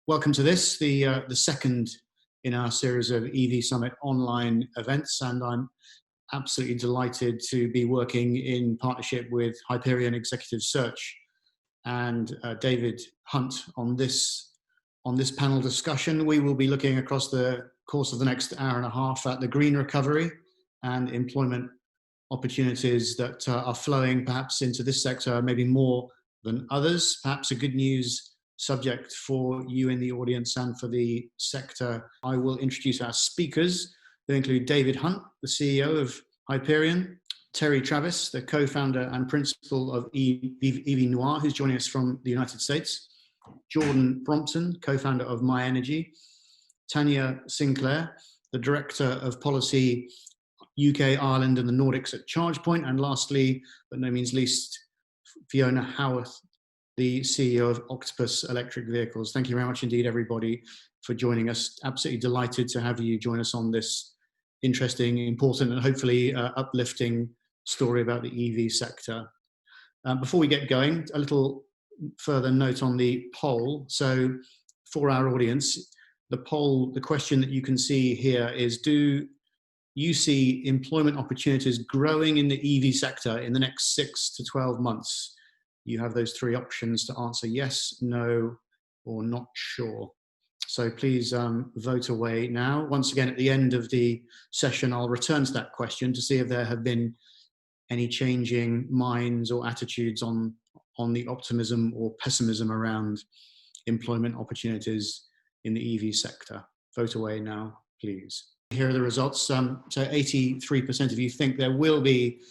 Welcome to this, the second in our series of EV Summit online events, and I'm absolutely delighted to be working in partnership with Hyperion Executive Search and David Hunt on this panel discussion. We will be looking across the course of the next hour and a half at the green recovery and employment opportunities that are flowing perhaps into this sector, maybe more than others. Perhaps a good news subject for you in the audience and for the sector. I will introduce our speakers, who include David Hunt, the CEO of Hyperion, Terry Travis, the co-founder and principal of Evie, who's joining us from the United States, Jordan Brompton, co-founder of My Energy, Tanya Sinclair, the director of policy UK, Ireland and the Nordics at ChargePoint, and lastly, but no means least, Fiona Howarth, the CEO of Octopus Electric Vehicles. Thank you very much indeed, everybody, for joining us. Absolutely delighted to have you join us on this interesting, important, and hopefully uplifting story about the EV sector. Before we get going, a little further note on the poll. So for our audience, the question that you can see here is, do you see employment opportunities growing in the EV sector in the next 6 to 12 months? You have those three options to answer yes, no, or not sure. So please vote away now. Once again, at the end of the session, I'll return to that question to see if there have been any changing minds or attitudes on the optimism or pessimism around employment opportunities in the EV sector. Vote away now, please. Here are the results. So 83% of you think there will be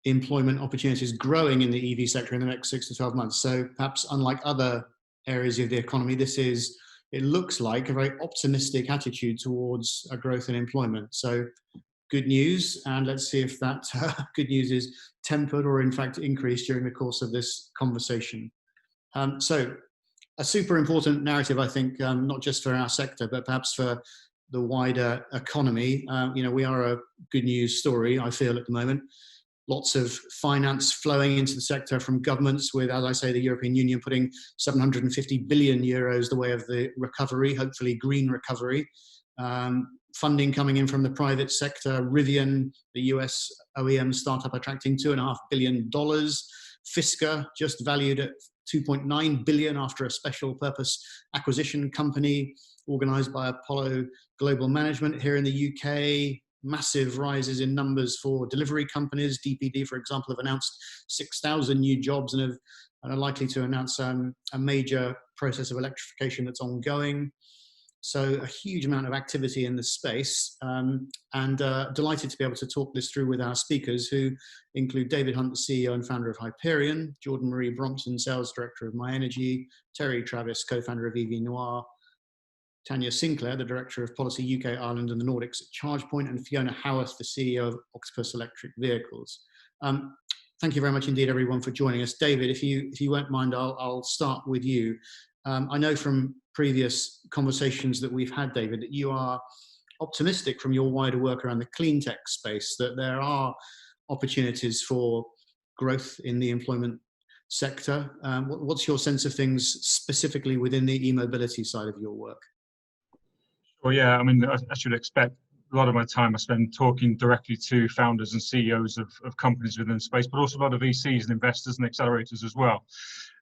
employment opportunities growing in the EV sector in the next 6 to 12 months. So perhaps unlike other areas of the economy, it looks like a very optimistic attitude towards a growth in employment. So good news, and let's see if that good news is tempered or in fact increased during the course of this conversation. So a super important narrative, I think, not just for our sector, but perhaps for the wider economy. We are a good news story, I feel, at the moment. Lots of finance flowing into the sector from governments with, as I say, the European Union putting 750 billion euros the way of the recovery, hopefully green recovery. Funding coming in from the private sector. Rivian, the US OEM startup, attracting $2.5 billion. Fisker, just valued at 2.9 billion after a special purpose acquisition company organized by Apollo Global Management here in the UK. Massive rises in numbers for delivery companies. DPD, for example, have announced 6,000 new jobs and are likely to announce a major process of electrification that's ongoing. So a huge amount of activity in the space, and delighted to be able to talk this through with our speakers, who include David Hunt, the CEO and founder of Hyperion, Jordan Marie Brompton, sales director of My Energy, Terry Travis, co-founder of Evie, Tanya Sinclair, the Director of Policy UK, Ireland and the Nordics at ChargePoint, and Fiona Howarth, the CEO of Octopus Electric Vehicles. Thank you very much indeed, everyone, for joining us. David, if you won't mind, I'll start with you. I know from previous conversations that we've had, David, that you are optimistic from your wider work around the clean tech space, that there are opportunities for growth in the employment sector. What's your sense of things specifically within the e-mobility side of your work? Well, yeah, I mean, as you'd expect, a lot of my time I spend talking directly to founders and CEOs of companies within the space, but also a lot of VCs and investors and accelerators as well.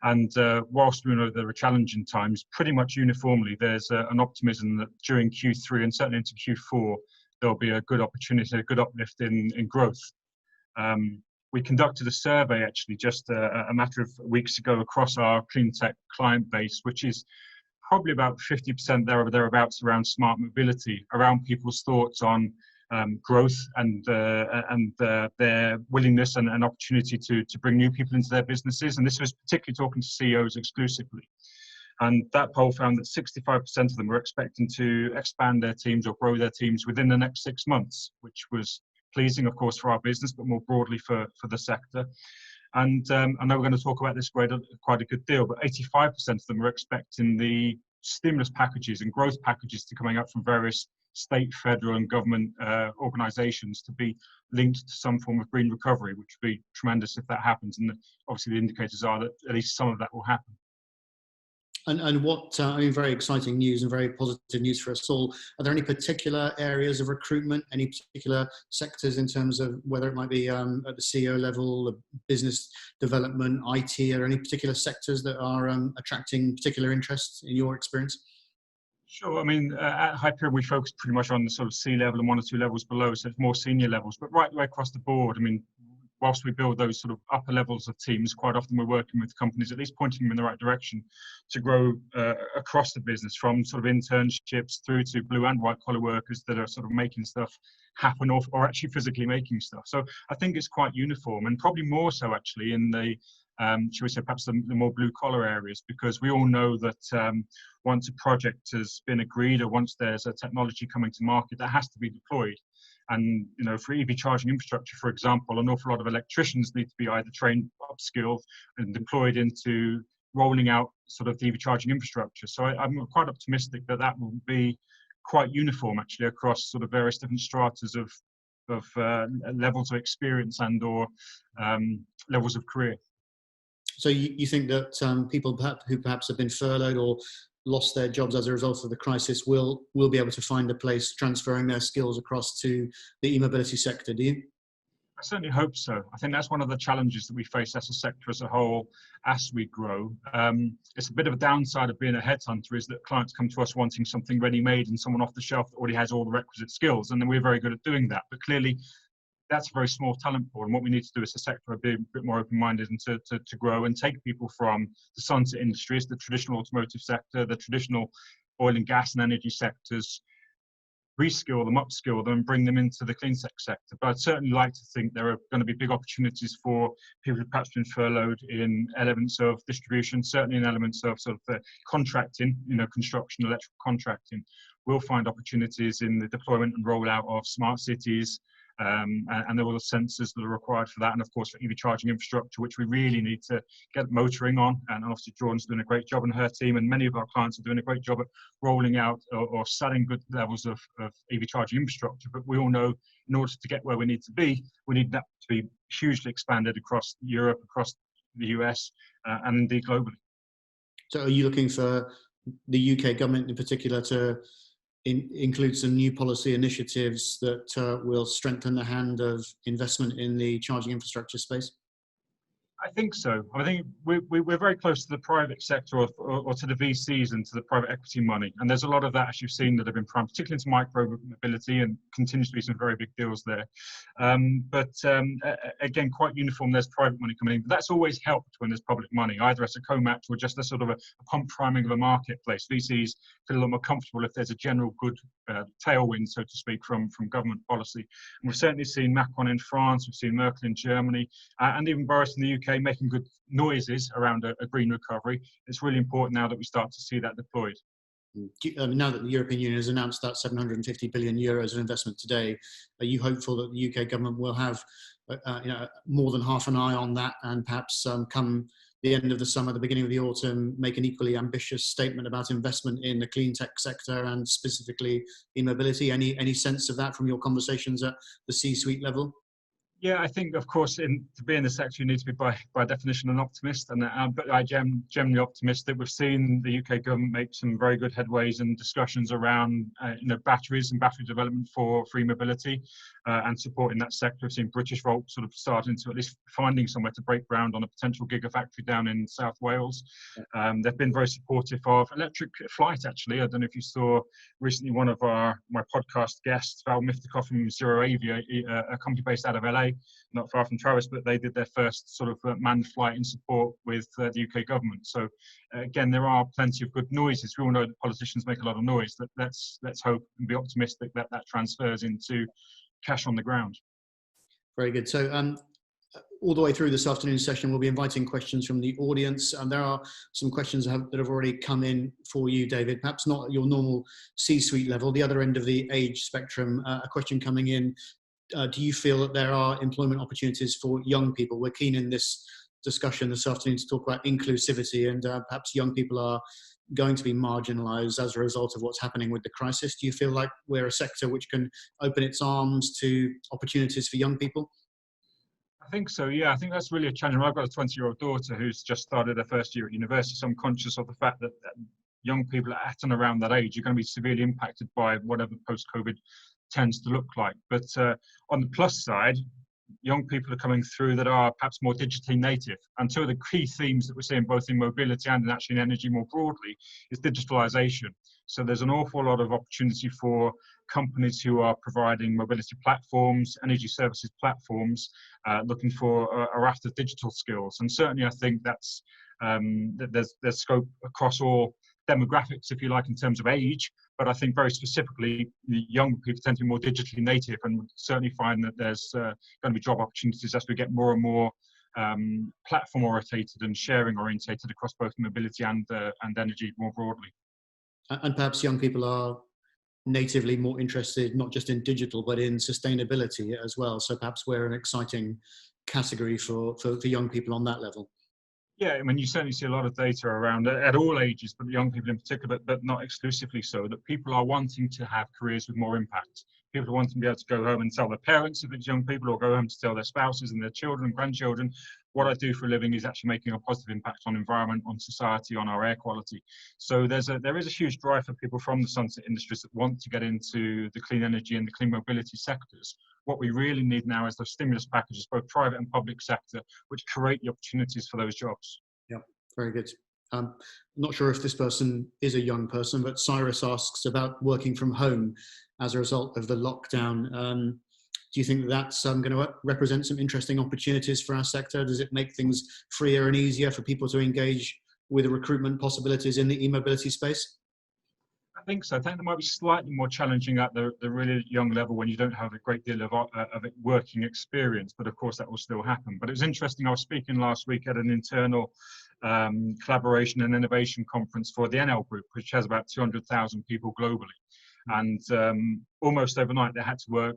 And whilst we know there are challenging times, pretty much uniformly, there's an optimism that during Q3 and certainly into Q4, there'll be a good opportunity, a good uplift in growth. We conducted a survey actually just a matter of weeks ago across our clean tech client base, which is probably about 50% there or thereabouts around smart mobility, around people's thoughts on growth and their willingness and opportunity to bring new people into their businesses. And this was particularly talking to CEOs exclusively. And that poll found that 65% of them were expecting to expand their teams or grow their teams within the next 6 months, which was pleasing, of course, for our business, but more broadly for the sector. And I know we're going to talk about this quite a good deal, but 85% of them are expecting the stimulus packages and growth packages to coming out from various state, federal and government organisations to be linked to some form of green recovery, which would be tremendous if that happens. And obviously the indicators are that at least some of that will happen. And what, I mean, very exciting news and very positive news for us all. Are there any particular areas of recruitment, any particular sectors in terms of whether it might be at the CEO level, business development, IT, are any particular sectors that are attracting particular interest in your experience? Sure. I mean, at Hyperion, we focus pretty much on the sort of C level and one or two levels below, so it's more senior levels. But right the way across the board, I mean, whilst we build those sort of upper levels of teams, quite often we're working with companies, at least pointing them in the right direction, to grow across the business, from sort of internships through to blue and white collar workers that are sort of making stuff happen, or actually physically making stuff. So I think it's quite uniform, and probably more so actually in the should we say, perhaps the more blue collar areas, because we all know that once a project has been agreed, or once there's a technology coming to market, that has to be deployed. And for EV charging infrastructure, for example, an awful lot of electricians need to be either trained, upskilled, and deployed into rolling out sort of the EV charging infrastructure. So I'm quite optimistic that that will be quite uniform actually across sort of various different stratas of levels of experience and/or levels of career. So you think that people who perhaps have been furloughed or lost their jobs as a result of the crisis will be able to find a place transferring their skills across to the e-mobility sector, do you? I certainly hope so. I think that's one of the challenges that we face as a sector as a whole as we grow. It's a bit of a downside of being a headhunter, is that clients come to us wanting something ready-made and someone off the shelf that already has all the requisite skills, and then we're very good at doing that. But clearly, that's a very small talent pool, and what we need to do as a sector is be a bit more open-minded and to grow and take people from the sunset industries, the traditional automotive sector, the traditional oil and gas and energy sectors, reskill them, upskill them, and bring them into the clean tech sector. But I'd certainly like to think there are going to be big opportunities for people who've perhaps been furloughed in elements of distribution, certainly in elements of sort of contracting, construction, electrical contracting. We'll find opportunities in the deployment and rollout of smart cities, and all the sensors that are required for that, and of course for EV charging infrastructure, which we really need to get motoring on. And obviously Jordan's doing a great job, and her team and many of our clients are doing a great job at rolling out or selling good levels of EV charging infrastructure. But we all know, in order to get where we need to be, we need that to be hugely expanded across Europe, across the US, and indeed globally. So are you looking for the UK government in particular to include some new policy initiatives that will strengthen the hand of investment in the charging infrastructure space? I think so. I think we're very close to the private sector or to the VCs and to the private equity money. And there's a lot of that, as you've seen, that have been primed, particularly into micro mobility, and continues to be some very big deals there. Again, quite uniform, there's private money coming in. But that's always helped when there's public money, either as a co-match or just a sort of a pump priming of a marketplace. VCs feel a lot more comfortable if there's a general good tailwind, so to speak, from government policy. And we've certainly seen Macron in France, we've seen Merkel in Germany, and even Boris in the UK making good noises around a green recovery. It's really important now that we start to see that deployed. Now that the European Union has announced that 750 billion euros of investment today, are you hopeful that the UK government will have more than half an eye on that, and perhaps come the end of the summer, the beginning of the autumn, make an equally ambitious statement about investment in the clean tech sector and specifically e-mobility? Any sense of that from your conversations at the C-suite level? Yeah, I think, of course, to be in the sector, you need to be by definition an optimist, but I am generally optimistic. We've seen the UK government make some very good headways and discussions around batteries and battery development for free mobility and supporting that sector. We've seen British Volt sort of starting to at least finding somewhere to break ground on a potential gigafactory down in South Wales. They've been very supportive of electric flight, actually. I don't know if you saw recently one of my podcast guests, Val Miftikoff from Zero Evie, a company based out of LA, not far from Travis, but they did their first sort of manned flight in support with the UK government. So again, there are plenty of good noises. We all know that politicians make a lot of noise. Let's hope and be optimistic that transfers into cash on the ground. Very good. So all the way through this afternoon's session, we'll be inviting questions from the audience. And there are some questions that have already come in for you, David, perhaps not at your normal C-suite level, the other end of the age spectrum. A question coming in. Do you feel that there are employment opportunities for young people? We're keen in this discussion this afternoon to talk about inclusivity, and perhaps young people are going to be marginalised as a result of what's happening with the crisis. Do you feel like we're a sector which can open its arms to opportunities for young people? I think so, yeah. I think that's really a challenge. I've got a 20-year-old daughter who's just started her first year at university, so I'm conscious of the fact that young people at and around that age are going to be severely impacted by whatever post-COVID tends to look like. But on the plus side, young people are coming through that are perhaps more digitally native. And two of the key themes that we're seeing both in mobility and actually in energy more broadly is digitalization. So there's an awful lot of opportunity for companies who are providing mobility platforms, energy services platforms, looking for or after digital skills. And certainly I think that's there's scope across all demographics, if you like, in terms of age, but I think very specifically, the younger people tend to be more digitally native, and certainly find that there's going to be job opportunities as we get more and more platform orientated and sharing orientated across both mobility and energy more broadly. And perhaps young people are natively more interested not just in digital but in sustainability as well. So perhaps we're an exciting category for young people on that level. Yeah, I mean, you certainly see a lot of data around at all ages, but young people in particular, but not exclusively so, that people are wanting to have careers with more impact. People are wanting to be able to go home and tell their parents if it's young people, or go home to tell their spouses and their children and grandchildren, what I do for a living is actually making a positive impact on environment, on society, on our air quality. So there is a huge drive for people from the sunset industries that want to get into the clean energy and the clean mobility sectors. What we really need now is those stimulus packages, both private and public sector, which create the opportunities for those jobs. Yeah, very good. I'm not sure if this person is a young person, but Cyrus asks about working from home as a result of the lockdown. Do you think that's going to represent some interesting opportunities for our sector? Does it make things freer and easier for people to engage with the recruitment possibilities in the e-mobility space? I think so. I think that might be slightly more challenging at the really young level when you don't have a great deal of working experience, but of course that will still happen. But it was interesting, I was speaking last week at an internal collaboration and innovation conference for the NL Group, which has about 200,000 people globally. And almost overnight they had to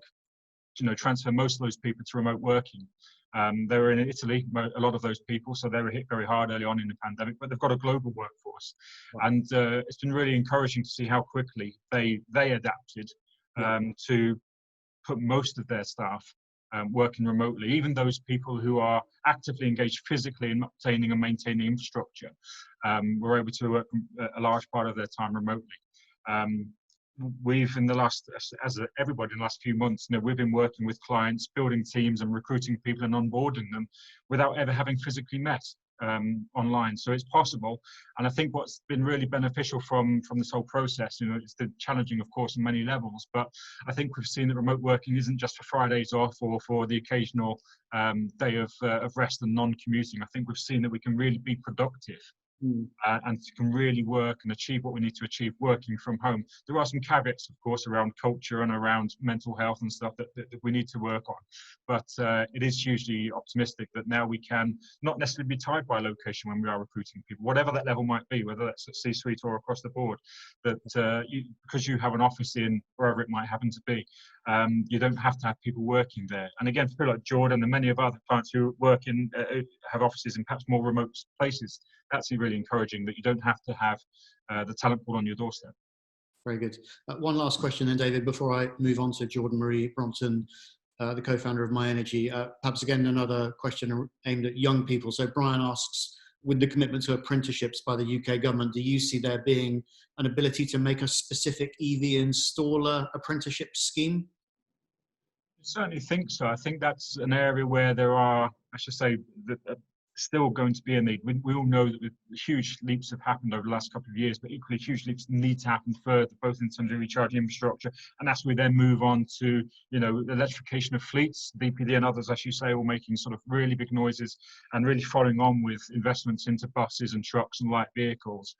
transfer most of those people to remote working. They were in Italy, a lot of those people, so they were hit very hard early on in the pandemic, but they've got a global workforce. And it's been really encouraging to see how quickly they adapted to put most of their staff working remotely. Even those people who are actively engaged physically in obtaining and maintaining infrastructure were able to work a large part of their time remotely. We've in the last, as everybody in the last few months, we've been working with clients, building teams and recruiting people and onboarding them without ever having physically met online. So it's possible. And I think what's been really beneficial from this whole process, it's the challenging, of course, on many levels, but I think we've seen that remote working isn't just for Fridays off or for the occasional day of rest and non-commuting. I think we've seen that we can really be productive. And can really work and achieve what we need to achieve working from home. There are some caveats, of course, around culture and around mental health and stuff that we need to work on. But it is hugely optimistic that now we can not necessarily be tied by location when we are recruiting people, whatever that level might be, whether that's at C-suite or across the board, that because you have an office in wherever it might happen to be, you don't have to have people working there. And again, for people like Jordan and many of our other clients who work in, have offices in perhaps more remote places, that's really encouraging that you don't have to have the talent pool on your doorstep. Very good. One last question then, David, before I move on to Jordan Marie Brompton, the co-founder of My Energy. Perhaps again, another question aimed at young people. So Brian asks, with the commitment to apprenticeships by the UK government, do you see there being an ability to make a specific EV installer apprenticeship scheme? I certainly think so. I think that's an area where there are, I should say, still going to be a need. We all know that huge leaps have happened over the last couple of years, but equally huge leaps need to happen further, both in terms of recharging infrastructure, and as we then move on to, electrification of fleets, DPD and others, as you say, all making sort of really big noises and really following on with investments into buses and trucks and light vehicles.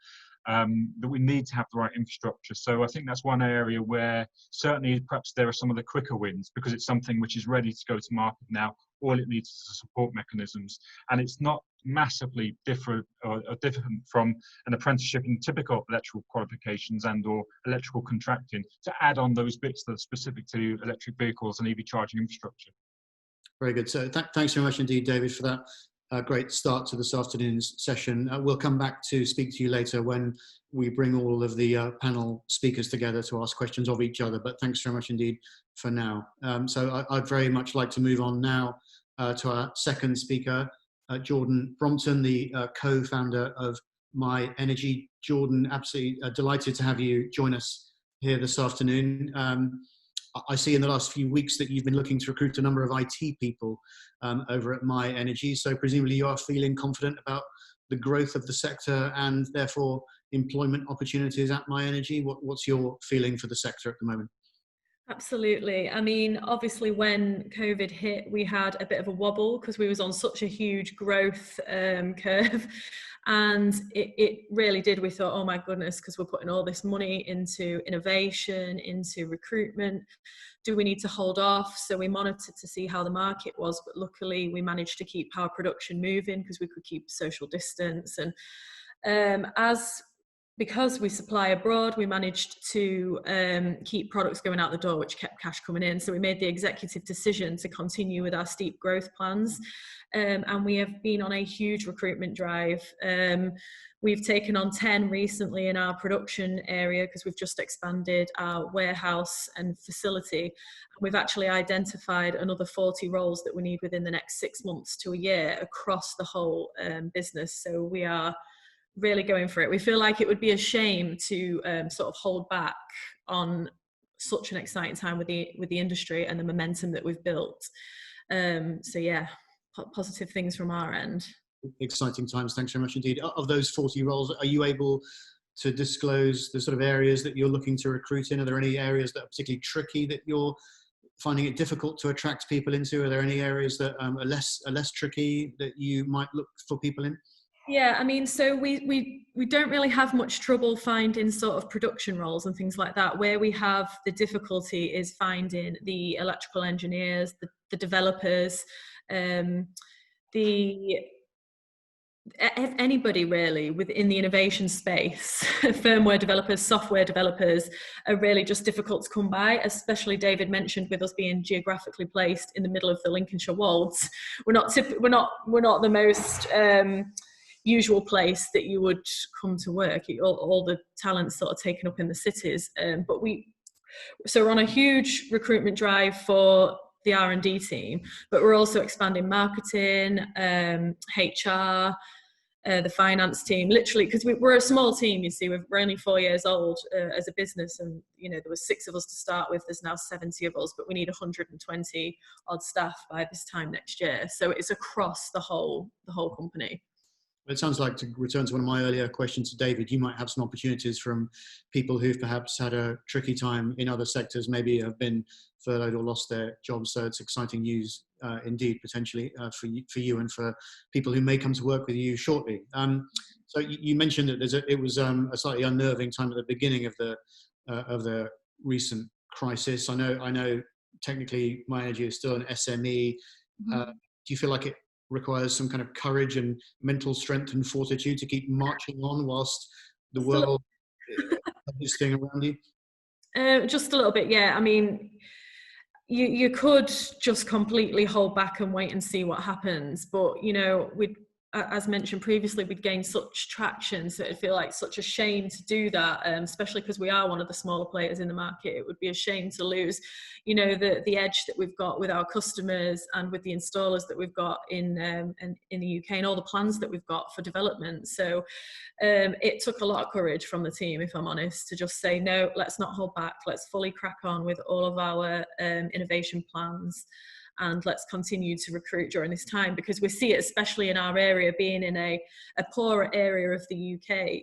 That we need to have the right infrastructure. So I think that's one area where certainly perhaps there are some of the quicker wins, because it's something which is ready to go to market now. All it needs is support mechanisms, and it's not massively different or different from an apprenticeship in typical electrical qualifications and or electrical contracting, to add on those bits that are specific to electric vehicles and EV charging infrastructure. Very good. So thanks very much indeed, David, for that great start to this afternoon's session. We'll come back to speak to you later when we bring all of the panel speakers together to ask questions of each other, but thanks very much indeed for now. So I'd very much like to move on now to our second speaker, Jordan Brompton, the co-founder of My Energy. Jordan, absolutely delighted to have you join us here this afternoon. I see in the last few weeks that you've been looking to recruit a number of IT people over at My Energy. So presumably you are feeling confident about the growth of the sector and therefore employment opportunities at My Energy. What's your feeling for the sector at the moment? Absolutely. I mean, obviously when COVID hit, we had a bit of a wobble because we was on such a huge growth curve. And it really did. We thought, oh my goodness, because we're putting all this money into innovation, into recruitment. Do we need to hold off? So we monitored to see how the market was. But luckily, we managed to keep our production moving because we could keep social distance. And because we supply abroad, we managed to keep products going out the door, which kept cash coming in. So we made the executive decision to continue with our steep growth plans. And we have been on a huge recruitment drive. We've taken on 10 recently in our production area because we've just expanded our warehouse and facility. We've actually identified another 40 roles that we need within the next 6 months to a year across the whole business. So we are really going for it. We feel like it would be a shame to sort of hold back on such an exciting time with the industry and the momentum that we've built. So yeah, positive things from our end. Exciting times. Thanks very much indeed. Of those 40 roles, are you able to disclose the sort of areas that you're looking to recruit in? Are there any areas that are particularly tricky that you're finding it difficult to attract people into? Are there any areas that are less tricky that you might look for people in? Yeah, I mean, so we don't really have much trouble finding sort of production roles and things like that. Where we have the difficulty is finding the electrical engineers, the developers, anybody really within the innovation space. Firmware developers, software developers are really just difficult to come by, especially David mentioned with us being geographically placed in the middle of the Lincolnshire Wolds. We're not the most usual place that you would come to work. All the talent's sort of taken up in the cities. So we're on a huge recruitment drive for the R&D team, but we're also expanding marketing, HR, the finance team, literally, because we're a small team, you see. We're only 4 years old as a business, and there was 6 of us to start with. There's now 70 of us, but we need 120 odd staff by this time next year. So it's across the whole company. It sounds like, to return to one of my earlier questions to David, you might have some opportunities from people who've perhaps had a tricky time in other sectors, maybe have been furloughed or lost their jobs. So it's exciting news indeed, potentially, for you and for people who may come to work with you shortly. So you mentioned that it was a slightly unnerving time at the beginning of the recent crisis. I know technically My Energy is still an SME. Mm-hmm. Do you feel like it requires some kind of courage and mental strength and fortitude to keep marching on whilst the world is thing around you? Just a little bit, yeah. I mean, you could just completely hold back and wait and see what happens, but as mentioned previously, we'd gained such traction, so it'd feel like such a shame to do that, especially because we are one of the smaller players in the market. It would be a shame to lose, the edge that we've got with our customers and with the installers that we've got in the UK, and all the plans that we've got for development. So it took a lot of courage from the team, if I'm honest, to just say, no, let's not hold back. Let's fully crack on with all of our innovation plans. And let's continue to recruit during this time, because we see it, especially in our area, being in a poorer area of the UK,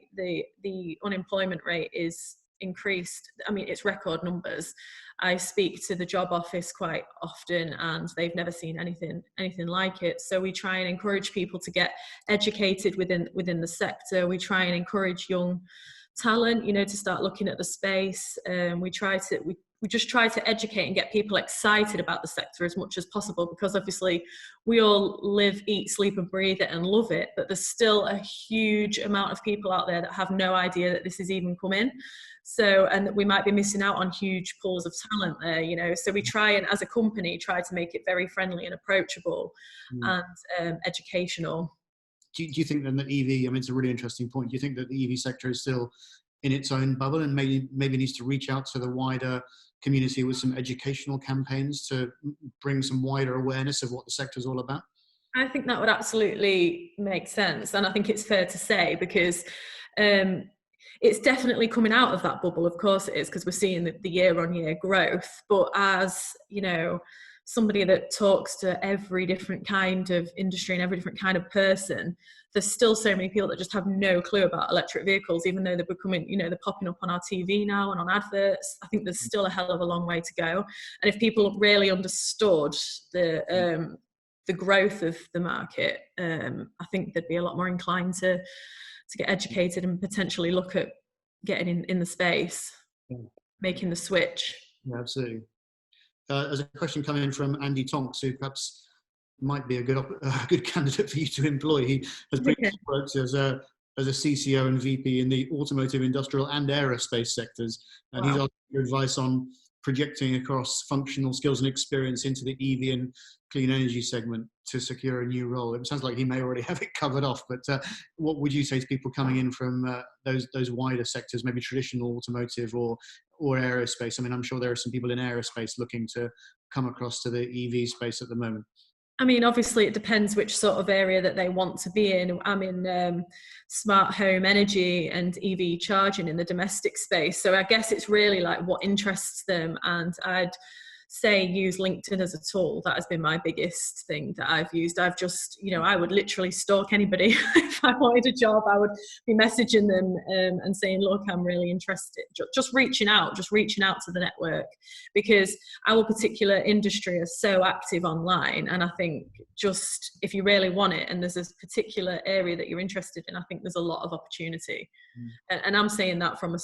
the unemployment rate is increased. I mean, it's record numbers. I speak to the job office quite often, and they've never seen anything like it. So we try and encourage people to get educated within the sector. We try and encourage young talent, to start looking at the space. We just try to educate and get people excited about the sector as much as possible, because obviously we all live, eat, sleep and breathe it and love it, but there's still a huge amount of people out there that have no idea that this is even coming. So, and that we might be missing out on huge pools of talent there, so we try and, as a company, try to make it very friendly and approachable and educational. Do you think then that EV, I mean, it's a really interesting point. Do you think that the EV sector is still in its own bubble and maybe needs to reach out to the wider community with some educational campaigns to bring some wider awareness of what the sector is all about? I think that would absolutely make sense. And I think it's fair to say, because it's definitely coming out of that bubble. Of course it is, because we're seeing the year-on-year growth. But as, you know, somebody that talks to every different kind of industry and every different kind of person, there's still so many people that just have no clue about electric vehicles, even though they're becoming, you know, they're popping up on our TV now and on adverts. I think there's still a hell of a long way to go. And if people really understood the growth of the market, I think they'd be a lot more inclined to get educated and potentially look at getting in the space, making the switch. Yeah, absolutely. There's a question coming in from Andy Tonks, who perhaps might be a good candidate for you to employ. He has previously worked as a CCO and VP in the automotive, industrial and aerospace sectors, and he's asking your advice on projecting across functional skills and experience into the EV and clean energy segment to secure a new role. It sounds like he may already have it covered off, but what would you say to people coming in from those wider sectors, maybe traditional automotive or aerospace? I mean, I'm sure there are some people in aerospace looking to come across to the EV space at the moment. I mean, obviously it depends which sort of area that they want to be in. I'm in smart home energy and EV charging in the domestic space. So I guess it's really like what interests them. And I'd say use LinkedIn as a tool. That has been my biggest thing that I've used. I've just, you know, I would literally stalk anybody. If I wanted a job, I would be messaging them and saying, look, I'm really interested. Just reaching out to the network, because our particular industry is so active online. And I think just if you really want it and there's a particular area that you're interested in, I think there's a lot of opportunity. And I'm saying that from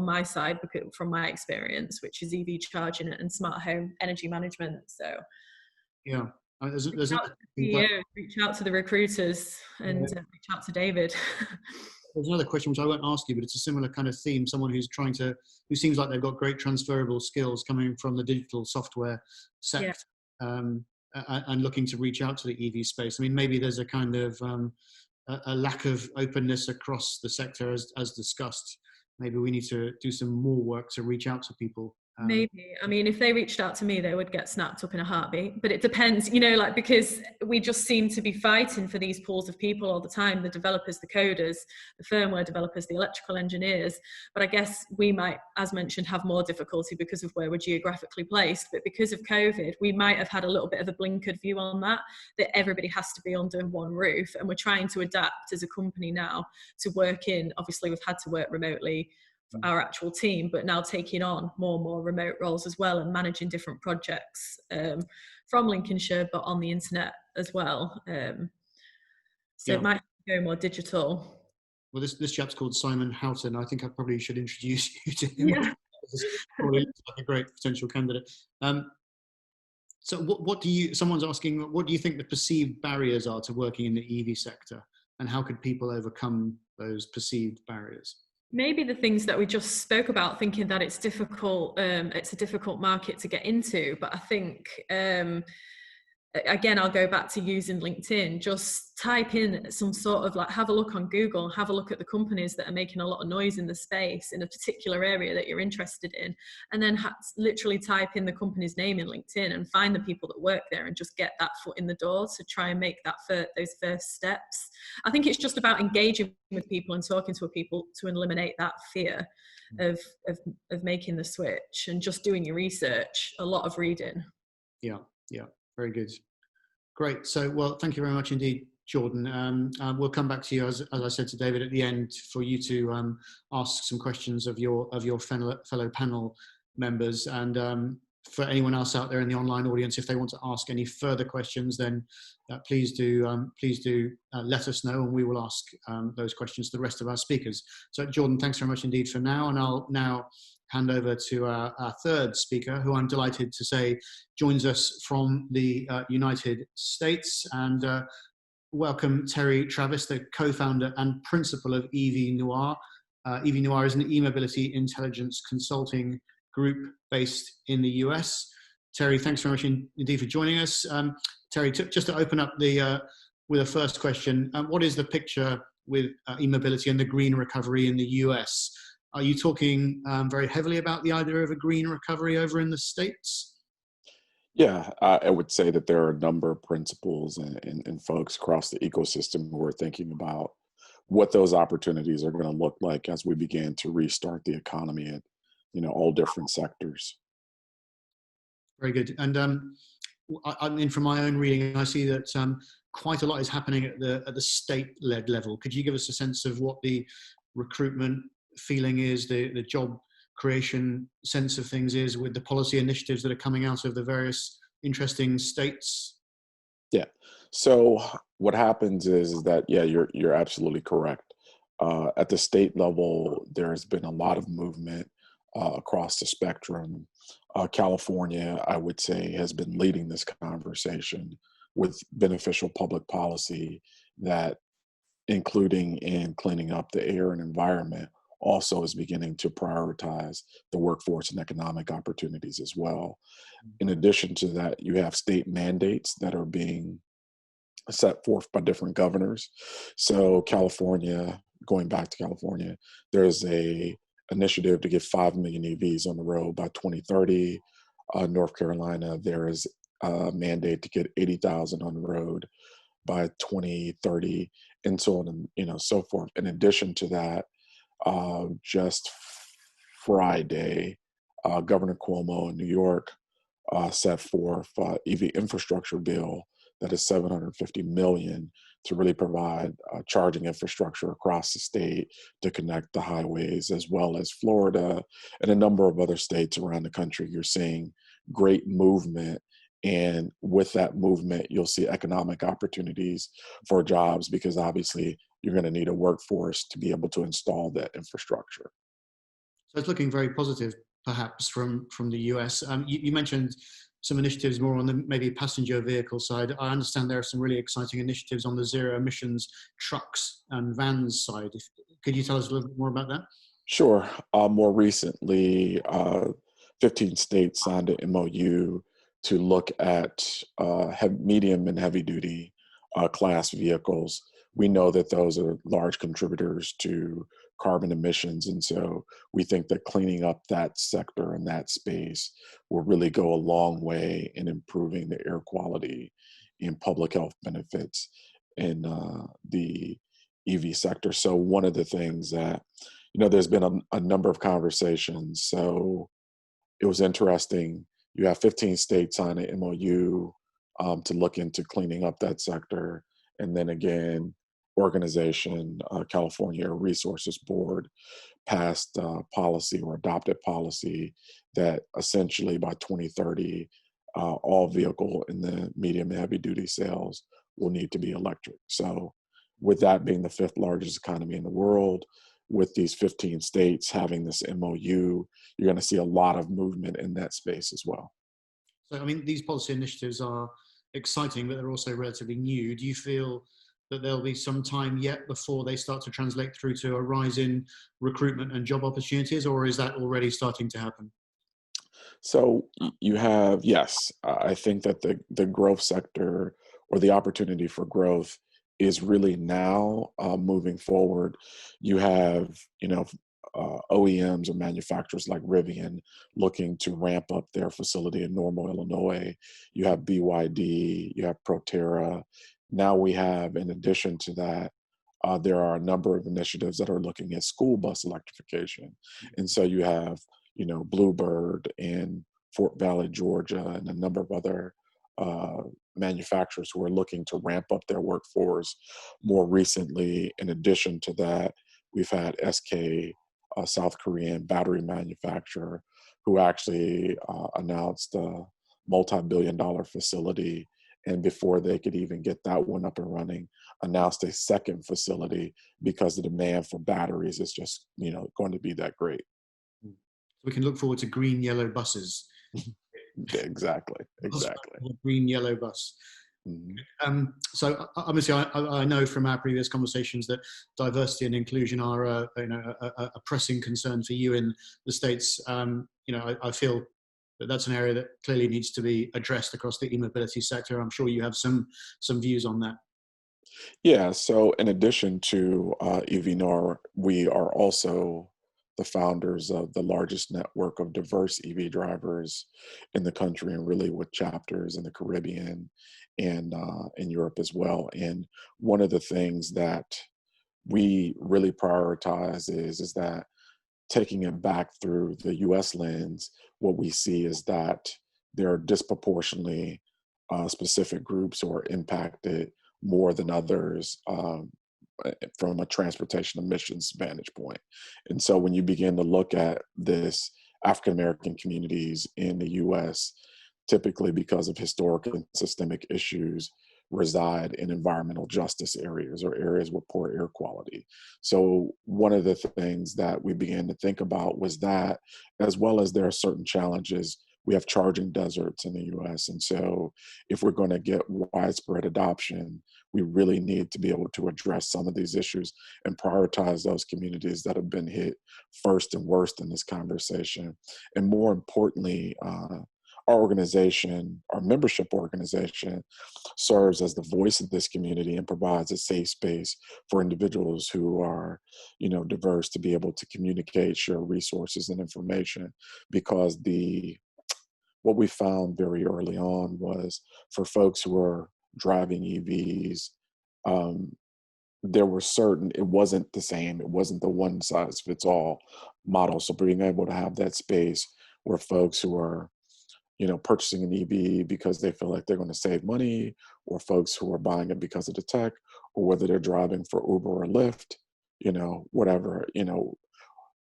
my side, because from my experience, which is EV charging and smart home energy management. So yeah, reach out to the recruiters and reach out to David. There's another question which I won't ask you, but it's a similar kind of theme. Someone who seems like they've got great transferable skills coming from the digital software sector, and looking to reach out to the EV space. I mean, maybe there's a kind of a lack of openness across the sector as discussed. Maybe we need to do some more work to reach out to people. Maybe. I mean, if they reached out to me, they would get snapped up in a heartbeat. But it depends, you know, like, because we just seem to be fighting for these pools of people all the time, the developers, the coders, the firmware developers, the electrical engineers. But I guess we might, as mentioned, have more difficulty because of where we're geographically placed. But because of COVID, we might have had a little bit of a blinkered view on that everybody has to be under one roof. And we're trying to adapt as a company now to work in, obviously we've had to work remotely, our actual team, but now taking on more and more remote roles as well and managing different projects from Lincolnshire, but on the internet as well. So it might go more digital. Well, this chap's called Simon Houghton. I think I probably should introduce you to him. Yeah. Probably looks like a great potential candidate. So someone's asking, what do you think the perceived barriers are to working in the EV sector, and how could people overcome those perceived barriers? Maybe the things that we just spoke about, thinking that it's difficult, it's a difficult market to get into. But I think, again, I'll go back to using LinkedIn. Just type in some sort of, like, have a look on Google, have a look at the companies that are making a lot of noise in the space in a particular area that you're interested in, and then literally type in the company's name in LinkedIn and find the people that work there and just get that foot in the door to try and make that those first steps. I think it's just about engaging with people and talking to people to eliminate that fear of making the switch, and just doing your research, a lot of reading. Yeah. Very good. Great. So, well, thank you very much indeed, Jordan. We'll come back to you, as I said to David at the end, for you to ask some questions of your fellow panel members. And for anyone else out there in the online audience, if they want to ask any further questions, then please do let us know, and we will ask those questions to the rest of our speakers. So, Jordan, thanks very much indeed for now. And I'll now hand over to our third speaker, who I'm delighted to say joins us from the United States. And welcome Terry Travis, the co-founder and principal of Evie Noir. Evie Noir is an e-mobility intelligence consulting group based in the US. Terry, thanks very much indeed for joining us. Terry, just to open up with a first question, what is the picture with e-mobility and the green recovery in the US? Are you talking very heavily about the idea of a green recovery over in the States? Yeah, I would say that there are a number of principles and folks across the ecosystem who are thinking about what those opportunities are going to look like as we begin to restart the economy at, all different sectors. Very good. And I mean, from my own reading, I see that quite a lot is happening at the state-led level. Could you give us a sense of what the recruitment feeling is, the job creation sense of things is, with the policy initiatives that are coming out of the various interesting states? Yeah. So what happens is that, yeah, you're absolutely correct. At the state level, there's been a lot of movement across the spectrum. California, I would say, has been leading this conversation with beneficial public policy that, including in cleaning up the air and environment, also is beginning to prioritize the workforce and economic opportunities as well. In addition to that, you have state mandates that are being set forth by different governors. So California, going back to California, there's a initiative to get 5 million EVs on the road by 2030. North Carolina, there is a mandate to get 80,000 on the road by 2030, and so on and so forth. In addition to that, just Friday, Governor Cuomo in New York set forth EV infrastructure bill that is $750 million to really provide charging infrastructure across the state to connect the highways, as well as Florida and a number of other states around the country. You're seeing great movement. And with that movement, you'll see economic opportunities for jobs, because obviously you're going to need a workforce to be able to install that infrastructure. So it's looking very positive, perhaps, from the US. You mentioned some initiatives more on the maybe passenger vehicle side. I understand there are some really exciting initiatives on the zero emissions trucks and vans side. Could you tell us a little bit more about that? Sure. More recently, 15 states signed an MOU to look at medium and heavy duty class vehicles. We know that those are large contributors to carbon emissions. And so we think that cleaning up that sector and that space will really go a long way in improving the air quality and public health benefits in the EV sector. So one of the things that, there's been a number of conversations. So it was interesting. You have 15 states sign an MOU to look into cleaning up that sector. And then again, organization, California Resources Board, passed policy or adopted policy that essentially by 2030, all vehicle in the medium and heavy duty sales will need to be electric. So with that being the 5th largest economy in the world, with these 15 states having this MOU, you're going to see a lot of movement in that space as well. So, I mean, these policy initiatives are exciting, but they're also relatively new. Do you feel that there'll be some time yet before they start to translate through to a rise in recruitment and job opportunities, or is that already starting to happen? So you have, yes, I think that the growth sector, or the opportunity for growth, is really now moving forward. You have, OEMs or manufacturers like Rivian looking to ramp up their facility in Normal, Illinois. You have BYD, you have Proterra. Now we have, in addition to that, there are a number of initiatives that are looking at school bus electrification. And so you have, Bluebird in Fort Valley, Georgia, and a number of other manufacturers who are looking to ramp up their workforce. More recently, in addition to that, we've had SK, a South Korean battery manufacturer, who actually announced a multi-billion-dollar facility, and before they could even get that one up and running, announced a second facility, because the demand for batteries is just going to be that great. We can look forward to green yellow buses. Exactly. Green yellow bus. Mm-hmm. So obviously, I know from our previous conversations that diversity and inclusion are a pressing concern for you in the States. I feel that that's an area that clearly needs to be addressed across the e-mobility sector. I'm sure you have some views on that. Yeah. So in addition to EV, we are also the founders of the largest network of diverse EV drivers in the country, and really with chapters in the Caribbean and in Europe as well. And one of the things that we really prioritize is that taking it back through the US lens, what we see is that there are disproportionately specific groups who are impacted more than others from a transportation emissions vantage point. And so when you begin to look at this, African American communities in the US, typically because of historic and systemic issues, reside in environmental justice areas or areas with poor air quality. So one of the things that we began to think about was that, as well as there are certain challenges, we have charging deserts in the US. And so if we're going to get widespread adoption, we really need to be able to address some of these issues and prioritize those communities that have been hit first and worst in this conversation. And more importantly, our organization, our membership organization, serves as the voice of this community and provides a safe space for individuals who are, diverse to be able to communicate, share resources and information. Because what we found very early on was, for folks who are driving EVs, there were it wasn't the same. It wasn't the one size fits all model. So being able to have that space where folks who are purchasing an EV because they feel like they're going to save money, or folks who are buying it because of the tech, or whether they're driving for Uber or Lyft, whatever,